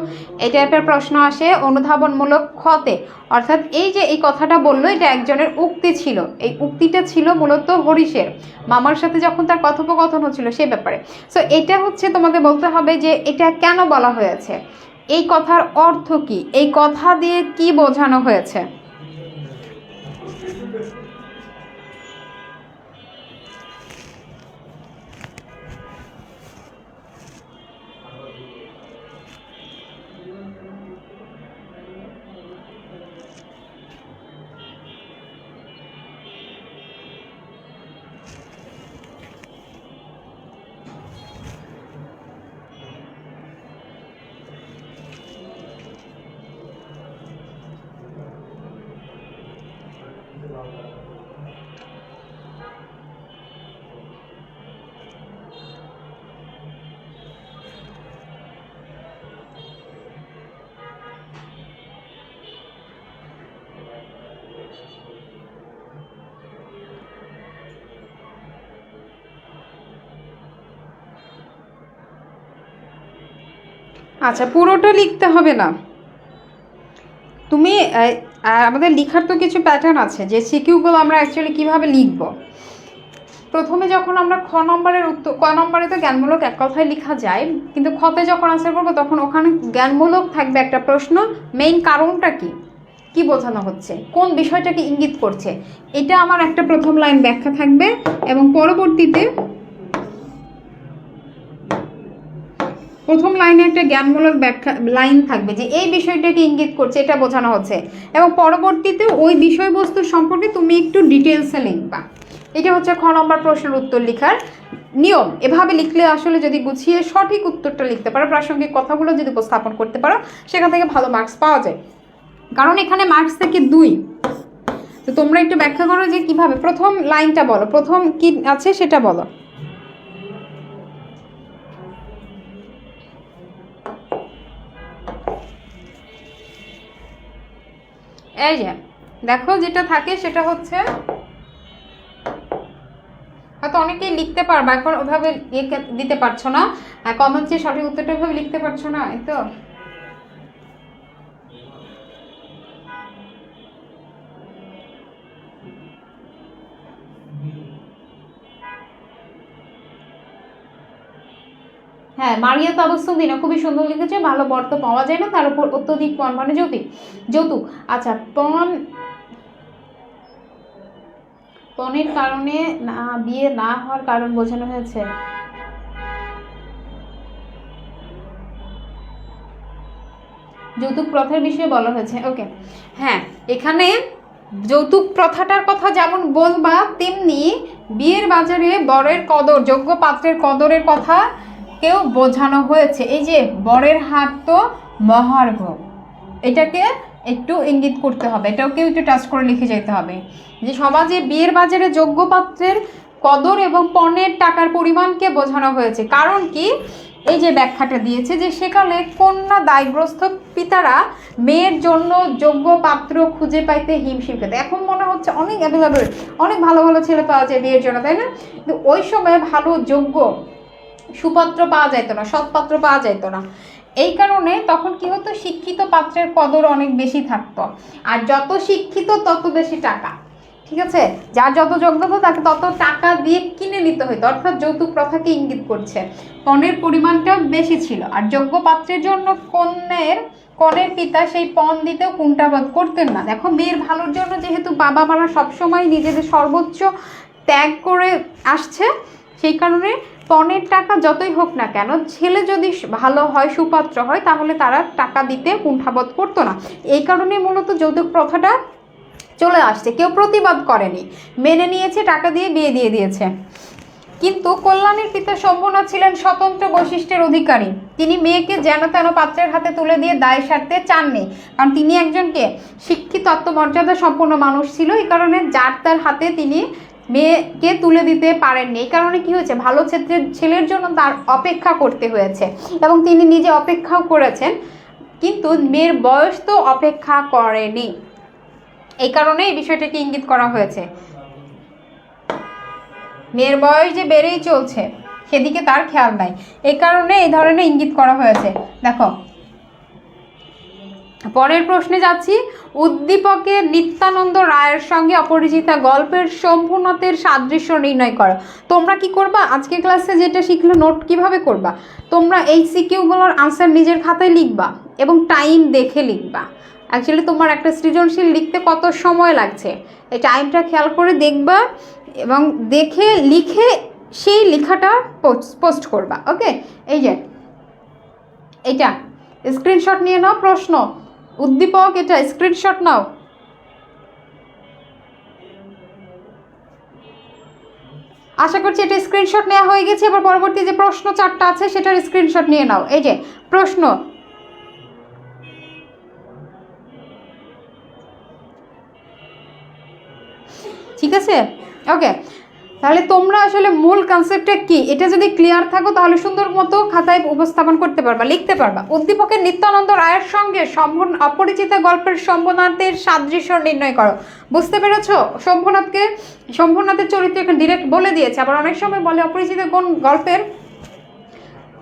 S1: এই টাইপের প্রশ্ন আসে অনুধাবনমূলক খতে। অর্থাৎ এই যে এই কথাটা বললো এটা একজনের উক্তি ছিল, এই উক্তিটা ছিল মূলত হরিশের মামার সাথে যখন তার কথোপকথন হচ্ছিল সে ব্যাপারে। সো এটা হচ্ছে তোমাদের বলতে হবে যে এটা কেন বলা হয়েছে, এই কথার অর্থ কি, এই কথা দিয়ে কি বোঝানো হয়েছে। আচ্ছা, পুরোটা লিখতে হবে না, তুমি আমাদের লেখার তো কিছু প্যাটার্ন আছে যে সিকিউগুলো আমরা অ্যাকচুয়ালি কীভাবে লিখব। প্রথমে যখন আমরা খ নম্বরের উত্তর, ক নম্বরে তো জ্ঞানমূলক এক কথায় লেখা যায়, কিন্তু খতে যখন আনসার করবো তখন ওখানে জ্ঞানমূলক থাকবে একটা প্রশ্ন, মেইন কারণটা কি, কি বোঝানো হচ্ছে, কোন বিষয়টাকে ইঙ্গিত করছে, এটা আমার একটা প্রথম লাইন ব্যাখ্যা থাকবে, এবং পরবর্তীতে প্রথম লাইনে একটা জ্ঞানমূলক ব্যাখ্যা লাইন থাকবে যে এই বিষয়টাকে ইঙ্গিত করছে, এটা বোঝানো হচ্ছে, এবং পরবর্তীতে ওই বিষয়বস্তু সম্পর্কে তুমি একটু ডিটেলসে লিখবা। এটা হচ্ছে খ নম্বর প্রশ্নের উত্তর লেখার নিয়ম। এভাবে লিখলে আসলে যদি গুছিয়ে সঠিক উত্তরটা লিখতে পারো, প্রাসঙ্গিক কথাগুলো যদি উপস্থাপন করতে পারো, সেখান থেকে ভালো মার্কস পাওয়া যায়, কারণ এখানে মার্কস থেকে 2। তো তোমরা একটু ব্যাখ্যা করো যে কিভাবে, প্রথম লাইনটা বলো, প্রথম কি আছে সেটা বলো। এই যে দেখো যেটা থাকে সেটা হচ্ছে, হয়তো অনেকেই লিখতে পারবা, এখন ওভাবে দিতে পারছো না, কমন চেয়ে সঠিক উত্তরটা ওইভাবে লিখতে পারছো না, এই তো হ্যাঁ, মারিয়া তাবস্সুম দিনা খুবই সুন্দর লিখেছে, ভালো বর তো পাওয়া যায় না, তার উপর অত্যধিক পণ মানে যৌতুক। আচ্ছা, পণের কারণে না বিয়ে না হওয়ার কারণ বোঝানো হয়েছে। যৌতুক প্রথার বিষয়ে বলা হয়েছে। ওকে, হ্যাঁ, এখানে যৌতুক প্রথাটার কথা যেমন বলবা, তেমনি বিয়ের বাজারে বরের কদর, যোগ্য পাত্রের কদরের কথা কেউ বোঝানো হয়েছে। এই যে বরের হাট তো মহার্ঘ, এটাকে একটু ইঙ্গিত করতে হবে, এটাকেও একটু টাচ করে লিখে যেতে হবে যে সমাজে বিয়ের বাজারে যোগ্য পাত্রের কদর এবং পণ্যের টাকার পরিমাণকে বোঝানো হয়েছে। কারণ কি, এই যে ব্যাখ্যাটা দিয়েছে যে সেকালে কন্যা দায়গ্রস্ত পিতারা মেয়ের জন্য যোগ্য পাত্র খুঁজে পাইতে হিমশিম খেতে। এখন মনে হচ্ছে অনেক অ্যাভেলেবল, অনেক ভালো ভালো ছেলে পাওয়া যায় বিয়ের জন্য, তাই না? কিন্তু ওই সময় ভালো যোগ্য সুপাত্র পাওয়া যেত না, সৎপাত্র পাওয়া যেত না। এই কারণে তখন কি হতো, শিক্ষিত পাত্রের কদর অনেক বেশি থাকতো, আর যত শিক্ষিত তত বেশি টাকা। ঠিক আছে, যার যত যোগ্যতা তাকে তত টাকা দিয়ে কিনে নিতে হইতো, অর্থাৎ যৌতুক প্রথাকে ইঙ্গিত করছে। পণের পরিমাণটাও বেশি ছিল, আর যোগ্য পাত্রের জন্য কনের পিতা সেই পণ দিতেও কুণ্ঠাবোধ করতেন না। দেখো, মেয়ের ভালোর জন্য যেহেতু বাবা মারা সবসময় নিজেদের সর্বোচ্চ ত্যাগ করে আসছে, সেই কারণে পণের টাকা যতই হোক না কেন, ছেলে যদি ভালো হয়, সুপাত্র হয়, তাহলে তারা টাকা দিতে কুণ্ঠাবোধ করতো না। এই কারণে মূলত যৌতুক প্রথাটা চলে আসছে, কেউ প্রতিবাদ করেনি, মেনে নিয়েছে, টাকা দিয়ে বিয়ে দিয়ে দিয়েছে। কিন্তু কল্যাণীর পিতা শম্ভুনাথ ছিলেন স্বতন্ত্র বৈশিষ্ট্যের অধিকারী। তিনি মেয়েকে যেন তেন পাত্রের হাতে তুলে দিয়ে দায় সারতে চাননি, কারণ তিনি একজনকে শিক্ষিত আত্মমর্যাদা সম্পন্ন মানুষ ছিল। এই কারণে যার তার হাতে তিনি মেয়েকে তুলে দিতে পারেননি। এই কারণে কি হয়েছে, ভালো ছেলের জন্য তার অপেক্ষা করতে হয়েছে, এবং তিনি নিজে অপেক্ষাও করেছেন, কিন্তু মেয়ের বয়স তো অপেক্ষা করেনি। এই কারণে এই বিষয়টাকে ইঙ্গিত করা হয়েছে। মেয়ের বয়স যে বেড়েই চলছে, সেদিকে তার খেয়াল নাই, এই কারণে এই ধরনের ইঙ্গিত করা হয়েছে। দেখো, পরের প্রশ্নে যাচ্ছি। উদ্দীপকের নিত্যানন্দ রায়ের সঙ্গে অপরিচিতা গল্পের শম্ভুনাথের সাদৃশ্য নির্ণয় করো। তোমরা কি করবা, আজকে ক্লাসে যেটা শিখলে নোট কিভাবে করবা, তোমরা এই সিকিউগুলোর আনসার নিজের খাতায় লিখবা এবং টাইম দেখে লিখবা। অ্যাকচুয়ালি তোমার একটা সৃজনশীল লিখতে কত সময় লাগছে, এই টাইমটা খেয়াল করে দেখবা এবং দেখে লিখে সেই লেখাটা পোস্ট করবা। ওকে, এই যে এইটা স্ক্রিনশট নিয়ে নাও, প্রশ্ন উদ্দীপক, এটা স্ক্রিনশট নাও। আশা করছি এটা স্ক্রিনশট নেওয়া হয়ে গেছে। এবার পরবর্তী যে প্রশ্ন 4টা আছে সেটার স্ক্রিনশট নিয়ে নাও। এই যে প্রশ্ন, ঠিক আছে? ওকে, তাহলে তোমরা আসলে মূল কনসেপ্টটা কি, এটা যদি ক্লিয়ার থাকো তাহলে সুন্দর মতো খাতায় উপস্থাপন করতে পারবা, লিখতে পারবা। উদ্দীপকের নিত্যানন্দ রায়ের সঙ্গে অপরিচিতা গল্পের শম্ভুনাথের সাদৃশ্য নির্ণয় করো। বুঝতে পেরেছো? শম্ভুনাথের চরিত্র এখানে ডিরেক্ট বলে দিয়েছে। আবার অনেক সময় বলে অপরিচিতা কোন গল্পের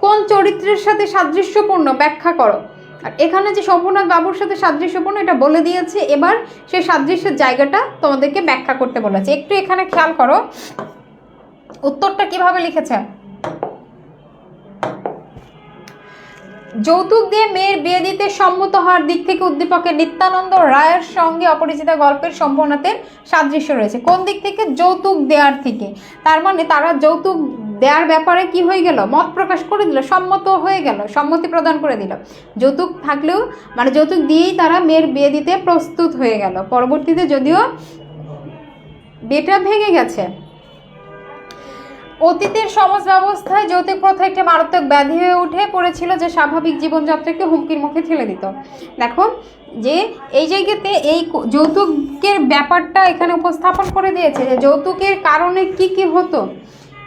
S1: কোন চরিত্রের সাথে সাদৃশ্যপূর্ণ ব্যাখ্যা করো। আর এখানে যে শম্ভুনাথ বাবুর সাথে সাদৃশ্যপূর্ণ এটা বলে দিয়েছে, এবার সেই সাদৃশ্যের জায়গাটা তোমাদেরকে ব্যাখ্যা করতে বলেছে। একটু এখানে খেয়াল করো উত্তরটা কিভাবে লিখেছে। যৌতুক দিয়ে মেয়ের বিয়ে দিতে সম্মত হওয়ার দিক থেকে উদ্দীপকের নিত্যানন্দ রায়ের সঙ্গে অপরিচিতা গল্পের শম্ভুনাথের সাদৃশ্য রয়েছে। কোন দিক থেকে? যৌতুক দেওয়ার থেকে। তার মানে তারা যৌতুক দেওয়ার ব্যাপারে কি হয়ে গেল, মত প্রকাশ করে দিল, সম্মত হয়ে গেল, সম্মতি প্রদান করে দিল। যৌতুক থাকলেও মানে যৌতুক দিয়েই তারা মেয়ের বিয়ে দিতে প্রস্তুত হয়ে গেল। পরবর্তীতে যদিও বিয়েটা ভেঙে গেছে। অতীতের সমাজ ব্যবস্থায় যৌতুক প্রথা একটি মারাত্মক ব্যাধি হয়ে উঠে পড়েছিল, যে স্বাভাবিক জীবনযাত্রাকে হুমকির মুখে ঠেলে দিত। দেখো যে এই জায়গাতে এই যৌতুকের ব্যাপারটা এখানে উপস্থাপন করে দিয়েছে, যে যৌতুকের কারণে কি কি হতো,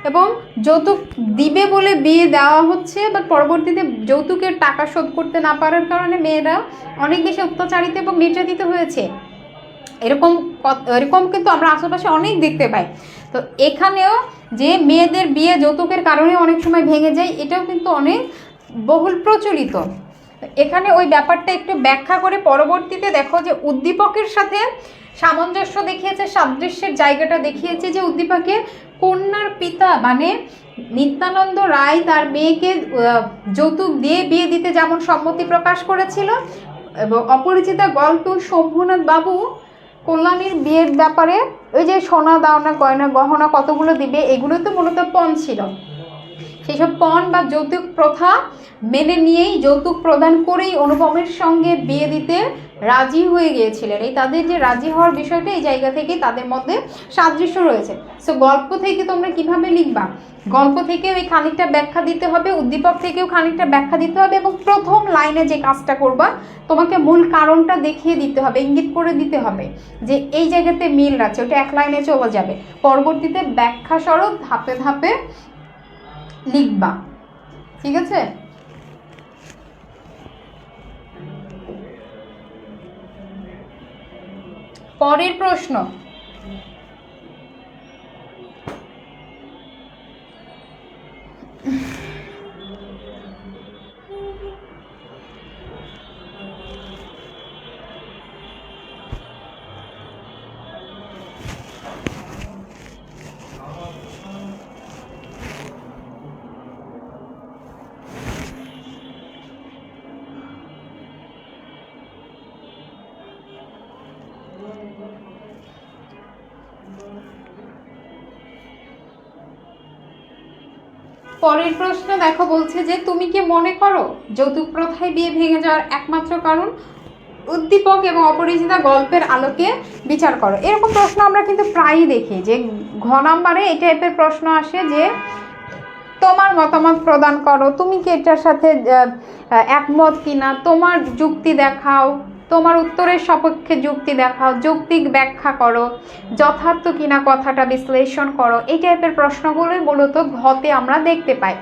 S1: এবং যৌতুক দিবে বলে বিয়ে দেওয়া হচ্ছে, বাট পরবর্তীতে যৌতুকের টাকা শোধ করতে না পারার কারণে মেয়েরা অনেক বেশি অত্যাচারিত এবং নির্যাতিত হয়েছে। এরকম কিন্তু আমরা আশেপাশে অনেক দেখতে পাই। তো এখানেও যে মেয়েদের বিয়ে যৌতুকের কারণে অনেক সময় ভেঙে যায়, এটাও কিন্তু অনেক বহুল প্রচলিত। এখানে ওই ব্যাপারটা একটু ব্যাখ্যা করে পরবর্তীতে দেখো যে উদ্দীপকের সাথে সামঞ্জস্য দেখিয়েছে, সাদৃশ্যের জায়গাটা দেখিয়েছে, যে উদ্দীপকের কন্যার পিতা মানে নিত্যানন্দ রায় তার মেয়েকে যৌতুক দিয়ে বিয়ে দিতে যেমন সম্মতি প্রকাশ করেছিল, এবং অপরিচিতা গল্প শম্ভুনাথ বাবু কল্যাণীর বিয়ের ব্যাপারে ওই যে সোনা দাওনা গয়না গহনা কতগুলো দিবে, এগুলো তো মূলত পণ ছিল। সেসব পণ বা যৌতুক প্রথা মেনে নিয়েই, যৌতুক প্রদান করেই অনুপমের সঙ্গে বিয়ে দিতে রাজি হয়ে গিয়েছিলেন। এই তাদের যে রাজি হওয়ার বিষয়টা, এই জায়গা থেকে তাদের মধ্যে সাদৃশ্য রয়েছে। সো গল্প থেকে তোমরা কিভাবে লিখবা, গল্প থেকে ওই খানিকটা ব্যাখ্যা দিতে হবে, উদ্দীপক থেকেও খানিকটা ব্যাখ্যা দিতে হবে, এবং প্রথম লাইনে যে কাজটা করবা তোমাকে মূল কারণটা দেখিয়ে দিতে হবে, ইঙ্গিত করে দিতে হবে যে এই জায়গাতে মিল আছে, ওটা এক লাইনে চলে যাবে। পরবর্তীতে ব্যাখ্যা স্বরূপ ধাপে ধাপে লিখবা, ঠিক আছে? পরের প্রশ্ন, পরের প্রশ্ন দেখো, বলছে যে তুমি কি মনে করো যৌতুক প্রথায় বিয়ে ভেঙে যাওয়ার একমাত্র কারণ? উদ্দীপক এবং অপরিচিতা গল্পের আলোকে বিচার করো। এরকম প্রশ্ন আমরা কিন্তু প্রায়ই দেখি যে ঘ নাম্বারে এই টাইপের প্রশ্ন আসে যে তোমার মতামত প্রদান করো, তুমি কি এটার সাথে একমত কিনা, তোমার যুক্তি দেখাও, তোমার উত্তরের সপক্ষে যুক্তি দেখাও, যৌক্তিক ব্যাখ্যা করো, যথার্থ কিনা কথাটা বিশ্লেষণ করো। এই টাইপের প্রশ্নগুলোই মূলত ঘতে আমরা দেখতে পাই।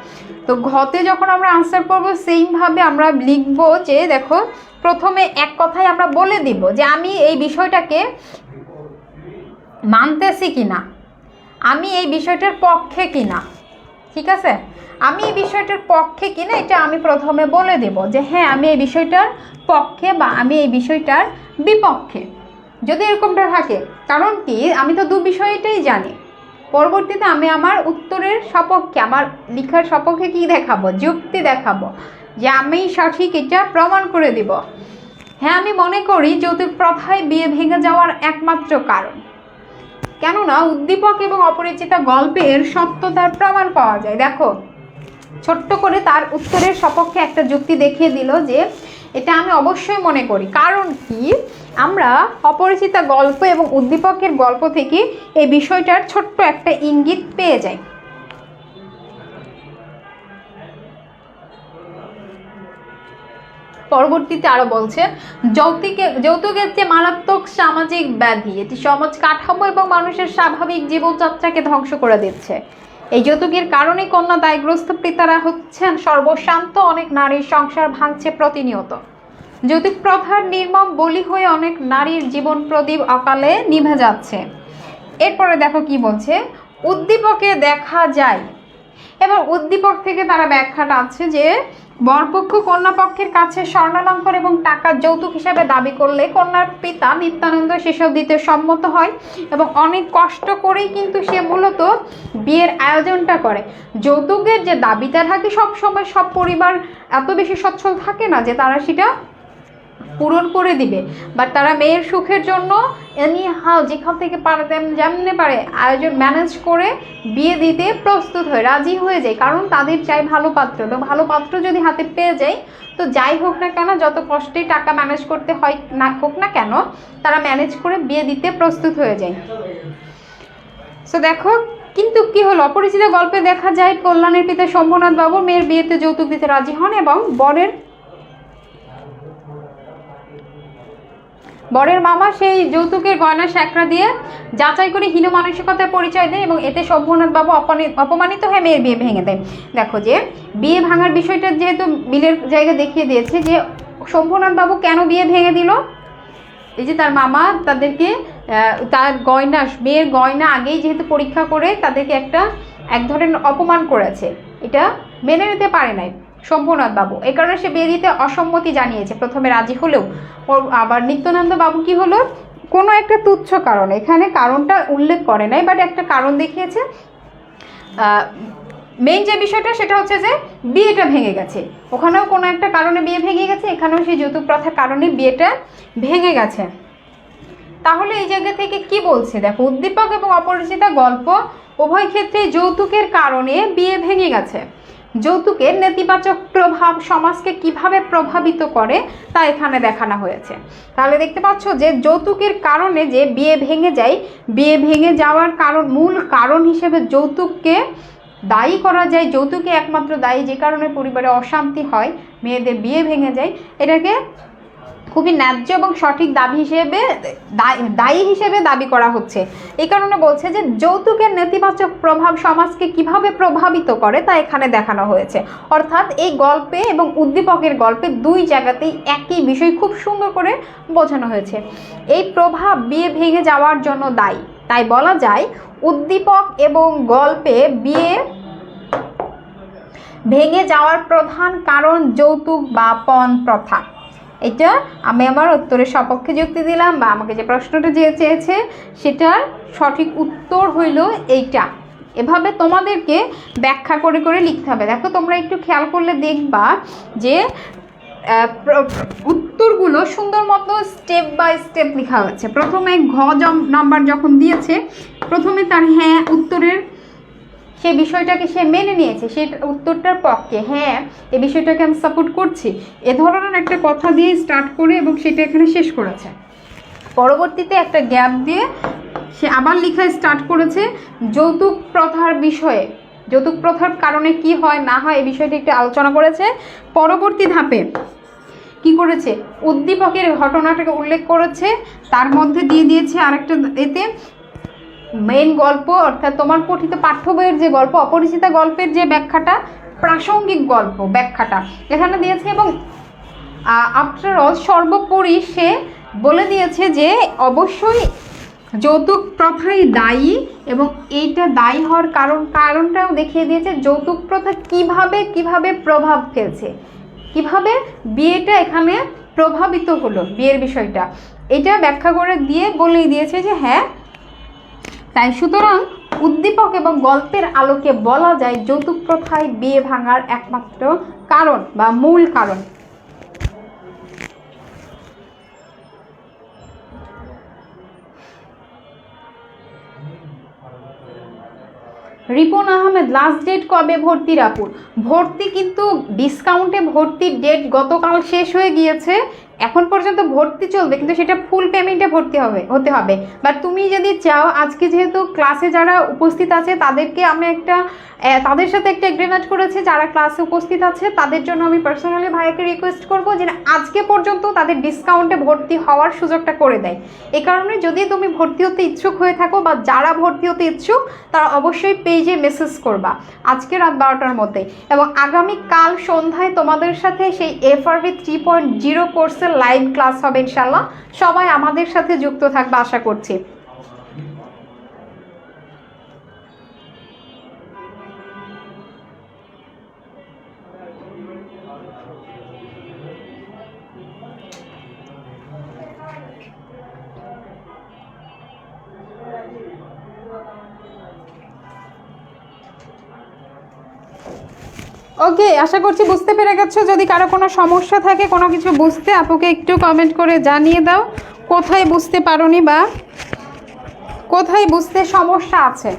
S1: তো ঘতে যখন আমরা আনসার করব সেইভাবে আমরা লিখব যে দেখো প্রথমে এক কথায় আমরা বলে দিব যে আমি এই বিষয়টাকে মানতেছি কিনা, আমি এই বিষয়টার পক্ষে কিনা, ঠিক আছে, আমি এই বিষয়টার পক্ষে কিনা এটা আমি প্রথমে বলে দেব যে হ্যাঁ আমি এই বিষয়টার পক্ষে বা আমি এই বিষয়টার বিপক্ষে, যদি এরকমটা থাকে। কারণ কি আমি তো দু বিষয়টাই জানি, পরবর্তীতে আমি আমার উত্তরের সপক্ষে, আমার লেখার সপক্ষে কি দেখাবো, যুক্তি দেখাবো যে আমি সঠিক, এটা প্রমাণ করে দিব। হ্যাঁ আমি মনে করি যৌতুক প্রথায় বিয়ে ভেঙে যাওয়ার একমাত্র কারণ, কেননা উদ্দীপক এবং অপরিচিতা গল্পের সত্যতার প্রমাণ পাওয়া যায়। দেখো ছোট্ট করে তার উত্তরের সপক্ষে একটা যুক্তি দেখিয়ে দিল যে এটা আমি অবশ্যই মনে করি। কারণ কি আমরা অপরিচিতা গল্প এবং উদ্দীপকের গল্প থেকে এই বিষয়টার ছোট্ট একটা ইঙ্গিত পেয়ে যাই। পরবর্তীতে আরো বলছে যৌতুকের যে মারাত্মক সামাজিক ব্যাধি, এটি সমাজ কাঠামো এবং মানুষের স্বাভাবিক জীবনযাত্রাকে ধ্বংস করে দিচ্ছে। এই যৌতুকের কারণে কন্যা দায়গ্রস্ত পিতারা হচ্ছেন সর্বশান্ত, অনেক নারীর সংসার ভাঙছে প্রতিনিয়ত। যৌতুক প্রথার নির্মম বলি হয়ে অনেক নারীর জীবন প্রদীপ অকালে নিভে যাচ্ছে। এরপরে দেখো কি বলছে, উদ্দীপকে দেখা যায়, এবার উদ্দীপক থেকে তারা ব্যাখ্যাটা আছে যে বরপক্ষ কন্যাপক্ষের কাছে স্বর্ণালঙ্কার এবং টাকা যৌতুক হিসাবে দাবি করলে কন্যার পিতা নিত্যানন্দ সেসব দিতে সম্মত হয় এবং অনেক কষ্ট করেই কিন্তু সে মূলত বিয়ের আয়োজনটা করে। যৌতুকের যে দাবিটা থাকে সব সময় সব পরিবার এত বেশি সচ্ছল থাকে না যে তারা সেটা পূরণ করে দিবে, বাট তারা মেয়ের সুখের জন্য এনি হাও যেখান থেকে পারে যেমনি পারে আয়োজন ম্যানেজ করে বিয়ে দিতে প্রস্তুত হয়ে রাজি হয়ে যায়। কারণ তাদের চাই ভালো পাত্র, এবং ভালো পাত্র যদি হাতে পেয়ে যায় তো যাই হোক না কেন, যত কষ্টেই টাকা ম্যানেজ করতে হয় না হোক না কেন, তারা ম্যানেজ করে বিয়ে দিতে প্রস্তুত হয়ে যায়। সো দেখো কিন্তু কি হলো, অপরিচিত গল্পে দেখা যায় কল্যাণের পিতা শম্ভুনাথ বাবু মেয়ের বিয়েতে যৌতুক দিতে রাজি হন এবং বরের মামা সেই যৌতুকের গয়না স্যাকরা দিয়ে যাচাই করে হীন মানসিকতার পরিচয় দেয় এবং এতে শম্ভুনাথ বাবু অপমানিত হয়ে মেয়ের বিয়ে ভেঙে দেয়। দেখো যে বিয়ে ভাঙার বিষয়টা যেহেতু বিলের জায়গা দেখিয়ে দিয়েছে যে শম্ভুনাথ বাবু কেন বিয়ে ভেঙে দিল, এই যে তার মামা তাদেরকে তার গয়না, মেয়ের গয়না আগেই যেহেতু পরীক্ষা করে তাদেরকে এক ধরনের অপমান করেছে, এটা মেনে নিতে পারে নাই শম্ভুনাথ বাবু, এই কারণে সে বিয়ে দিতে অসম্মতি জানিয়েছে। প্রথমে রাজি হলেও আবার নিত্যানন্দ বাবু কি হলো, কোনো একটা তুচ্ছ কারণ, এখানে কারণটা উল্লেখ করে নাই বাট একটা কারণ দেখিয়েছে। মেইন যে বিষয়টা সেটা হচ্ছে যে বিয়েটা ভেঙে গেছে, ওখানেও কোনো একটা কারণে বিয়ে ভেঙে গেছে, এখানেও সেই যৌতুক প্রথার কারণে বিয়েটা ভেঙে গেছে। তাহলে এই জায়গা থেকে কি বলছে দেখো, উদ্দীপক এবং অপরিচিতা গল্প উভয় ক্ষেত্রে যৌতুকের কারণে বিয়ে ভেঙে গেছে। যৌতুকের নেতিবাচক প্রভাব সমাজকে কিভাবে প্রভাবিত করে তা এখানে দেখানো হয়েছে। তাহলে দেখতে পাচ্ছ যে যৌতুকের কারণে যে বিয়ে ভেঙে যায়, বিয়ে ভেঙে যাওয়ার মূল কারণ হিসেবে যৌতুককে দায়ী করা যায়। যৌতুকে একমাত্র দায়ী, যে কারণে পরিবারে অশান্তি হয়, মেয়েদের বিয়ে ভেঙে যায়, এটাকে খুবই ন্যায্য এবং সঠিক দায়ী হিসেবে দাবি করা হচ্ছে। এই কারণে বলছে যে যৌতুকের নেতিবাচক প্রভাব সমাজকে কিভাবে প্রভাবিত করে তা এখানে দেখানো হয়েছে। অর্থাৎ এই গল্পে এবং উদ্দীপকের গল্পে দুই জায়গাতেই একই বিষয় খুব সুন্দর করে বোঝানো হয়েছে। এই প্রভাব বিয়ে ভেঙে যাওয়ার জন্য দায়ী, তাই বলা যায় উদ্দীপক এবং গল্পে বিয়ে ভেঙে যাওয়ার প্রধান কারণ যৌতুক বা পণ প্রথা। এটা আমি আমার উত্তরের সপক্ষে যুক্তি দিলাম, বা আমাকে যে প্রশ্নটা চেয়েছে সেটার সঠিক উত্তর হইল এইটা। এভাবে তোমাদেরকে ব্যাখ্যা করে করে লিখতে হবে। দেখো তোমরা একটু খেয়াল করলে দেখবা যে উত্তরগুলো সুন্দর মতো স্টেপ বাই স্টেপ লেখা হয়েছে। প্রথমে নাম্বার যখন দিয়েছে, প্রথমে তার হ্যাঁ উত্তরের সে বিষয়টাকে সে মেনে নিয়েছে, সে উত্তরটার পক্ষে, হ্যাঁ এই বিষয়টাকে আমি সাপোর্ট করছি, এ ধরনের একটা কথা দিয়ে স্টার্ট করে এবং সেটা এখানে শেষ করেছে। পরবর্তীতে একটা গ্যাপ দিয়ে সে আবার লেখা স্টার্ট করেছে যৌতুক প্রথার বিষয়ে, যৌতুক প্রথার কারণে কি হয় না হয় এই বিষয়টি একটু আলোচনা করেছে। পরবর্তী ধাপে কি করেছে, উদ্দীপকের ঘটনাটাকে উল্লেখ করেছে, তার মধ্যে দিয়ে দিয়েছে আরেকটা এতে মেইন গল্প, অর্থাৎ তোমার পঠিত পাঠ্য বইয়ের যে গল্প অপরিচিতা গল্পের যে ব্যাখ্যাটা, প্রাসঙ্গিক গল্প ব্যাখ্যাটা এখানে দিয়েছে। এবং আফটার অল সর্বোপরি সে বলে দিয়েছে যে অবশ্যই যৌতুক প্রথাই দায়ী, এবং এইটা দায়ী হওয়ার কারণটাও দেখিয়ে দিয়েছে যৌতুক প্রথা কিভাবে প্রভাব ফেলছে, কিভাবে বিয়েটা এখানে প্রভাবিত হলো, বিয়ের বিষয়টা এটা ব্যাখ্যা করে দিয়ে বলেই দিয়েছে যে হ্যাঁ তাই। সুতরাং উদ্দীপক এবং গল্পের আলোকে বলা যায় যৌতুক প্রথায় বিয়ে ভাঙার একমাত্র কারণ বা মূল কারণ। রিপন আহমেদ, লাস্ট ডেট কবে ভর্তির আপুর? ভর্তি কিন্তু ডিসকাউন্টে ভর্তির ডেট গতকাল শেষ হয়ে গিয়েছে, এখন পর্যন্ত ভর্তি চলবে, কিন্তু সেটা ফুল পেমেন্টে ভর্তি হতে হবে। বাট তুমি যদি চাও, আজকে যেহেতু ক্লাসে যারা উপস্থিত আছে তাদেরকে আমি তাদের সাথে একটা এগ্রিমেন্ট করেছি, যারা ক্লাসে উপস্থিত আছে তাদের জন্য আমি পার্সোনালি ভাইয়াকে রিকোয়েস্ট করবো যে আজকে পর্যন্ত তাদের ডিসকাউন্টে ভর্তি হওয়ার সুযোগটা করে দেয়। এই কারণে যদি তুমি ভর্তি হতে ইচ্ছুক হয়ে থাকো বা যারা ভর্তি হতে ইচ্ছুক তারা অবশ্যই পেজে মেসেজ করবা আজকে রাত 12টার মধ্যে। এবং আগামীকাল সন্ধ্যায় তোমাদের সাথে সেই FRV 3.0 কোর্সের লাইভ ক্লাস হবে ইনশাল্লাহ, সবাই আমাদের সাথে যুক্ত থাকবে আশা করছি। ওকে, আশা করছি বুঝতে পেরে গেছো। যদি কারো কোনো সমস্যা থাকে কোনো কিছু বুঝতে, আপুকে একটু কমেন্ট করে জানিয়ে দাও কোথায় বুঝতে পারোনি বা কোথায় বুঝতে সমস্যা আছে।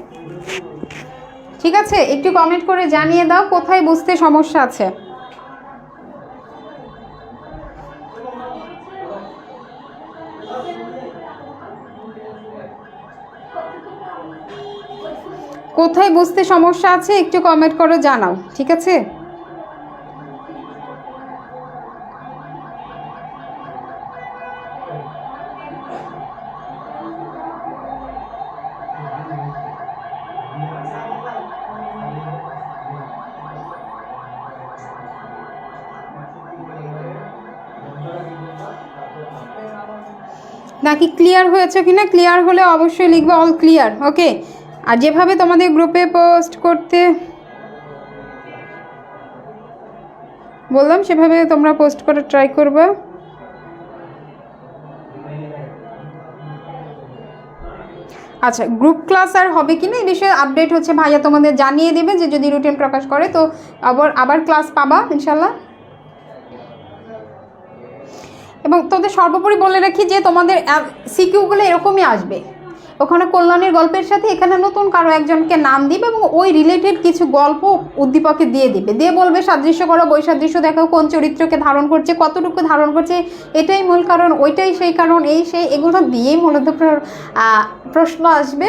S1: ঠিক আছে, একটু কমেন্ট করে জানিয়ে দাও কোথায় বুঝতে সমস্যা আছে। কোথায় বুঝতে সমস্যা আছে একটু কমেন্ট করে জানাও, ঠিক আছে? নাকি ক্লিয়ার হয়েছে কিনা, ক্লিয়ার হলে অবশ্যই লিখবে অল ক্লিয়ার। ওকে, আর যেভাবে তোমাদের গ্রুপে পোস্ট করতে বললাম সেভাবে তোমরা পোস্ট করে ট্রাই করবে। আচ্ছা, গ্রুপ ক্লাস আর হবে কি না এই বিষয়ে আপডেট হচ্ছে ভাইয়া তোমাদের জানিয়ে দেবে, যে যদি রুটিন প্রকাশ করে তো আবার ক্লাস পাবা ইনশাল্লাহ। এবং তোদের সর্বোপরি বলে রাখি যে তোমাদের সিকিউগুলো এরকমই আসবে, ওখানে কল্যাণীর গল্পের সাথে এখানে নতুন কারো একজনকে নাম দিবে এবং ওই রিলেটেড কিছু গল্প উদ্দীপকে দিয়ে দিবে, দিয়ে বলবে সাদৃশ্য করো, বৈসাদৃশ্য দেখাও, কোন চরিত্রকে ধারণ করছে, কতটুকু ধারণ করছে, এটাই মূল কারণ, ওইটাই সেই কারণ, এগুলো দিয়েই মূলত প্রশ্ন আসবে।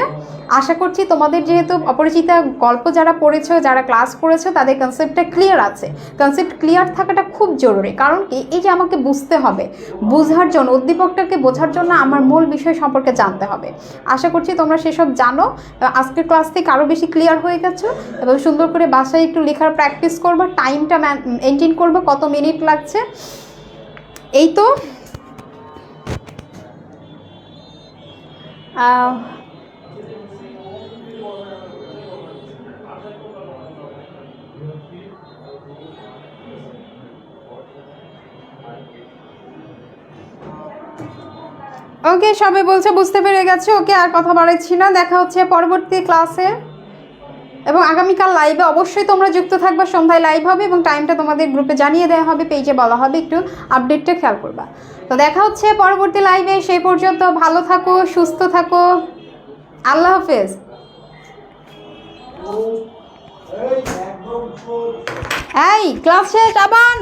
S1: আশা করছি তোমাদের যেহেতু অপরিচিতা গল্প যারা পড়েছো, যারা ক্লাস করেছো, তাদের কনসেপ্টটা ক্লিয়ার আছে। কনসেপ্ট ক্লিয়ার থাকাটা খুব জরুরি, কারণ কি এই যে আমাকে বুঝতে হবে, বোঝার জন্য উদ্দীপকটাকে বোঝার জন্য আমার মূল বিষয় সম্পর্কে জানতে হবে। আশা করছি তোমরা সেসব জানো, আজকের ক্লাস থেকে আরও বেশি ক্লিয়ার হয়ে গেছো এবং সুন্দর করে বাসায় একটু লেখার প্র্যাকটিস করবে, টাইমটা মেনটেন করবে, কত মিনিট লাগছে। এই তো ওকে, সবাই বলছে বুঝতে পেরে গেছে। ওকে, আর কথা বাড়াচ্ছি না, দেখা হচ্ছে পরবর্তী ক্লাসে। এবং আগামীকাল লাইভে অবশ্যই তোমরা যুক্ত থাকবা, সন্ধ্যায় লাইভ হবে এবং টাইমটা তোমাদের গ্রুপে জানিয়ে দেওয়া হবে, পেজে বলা হবে, একটু আপডেটটা খেয়াল করবা। তো দেখা হচ্ছে পরবর্তী লাইভে, সেই পর্যন্ত ভালো থাকো, সুস্থ থাকো, আল্লাহ হাফেজ। এই ক্লাস শেষ আবান।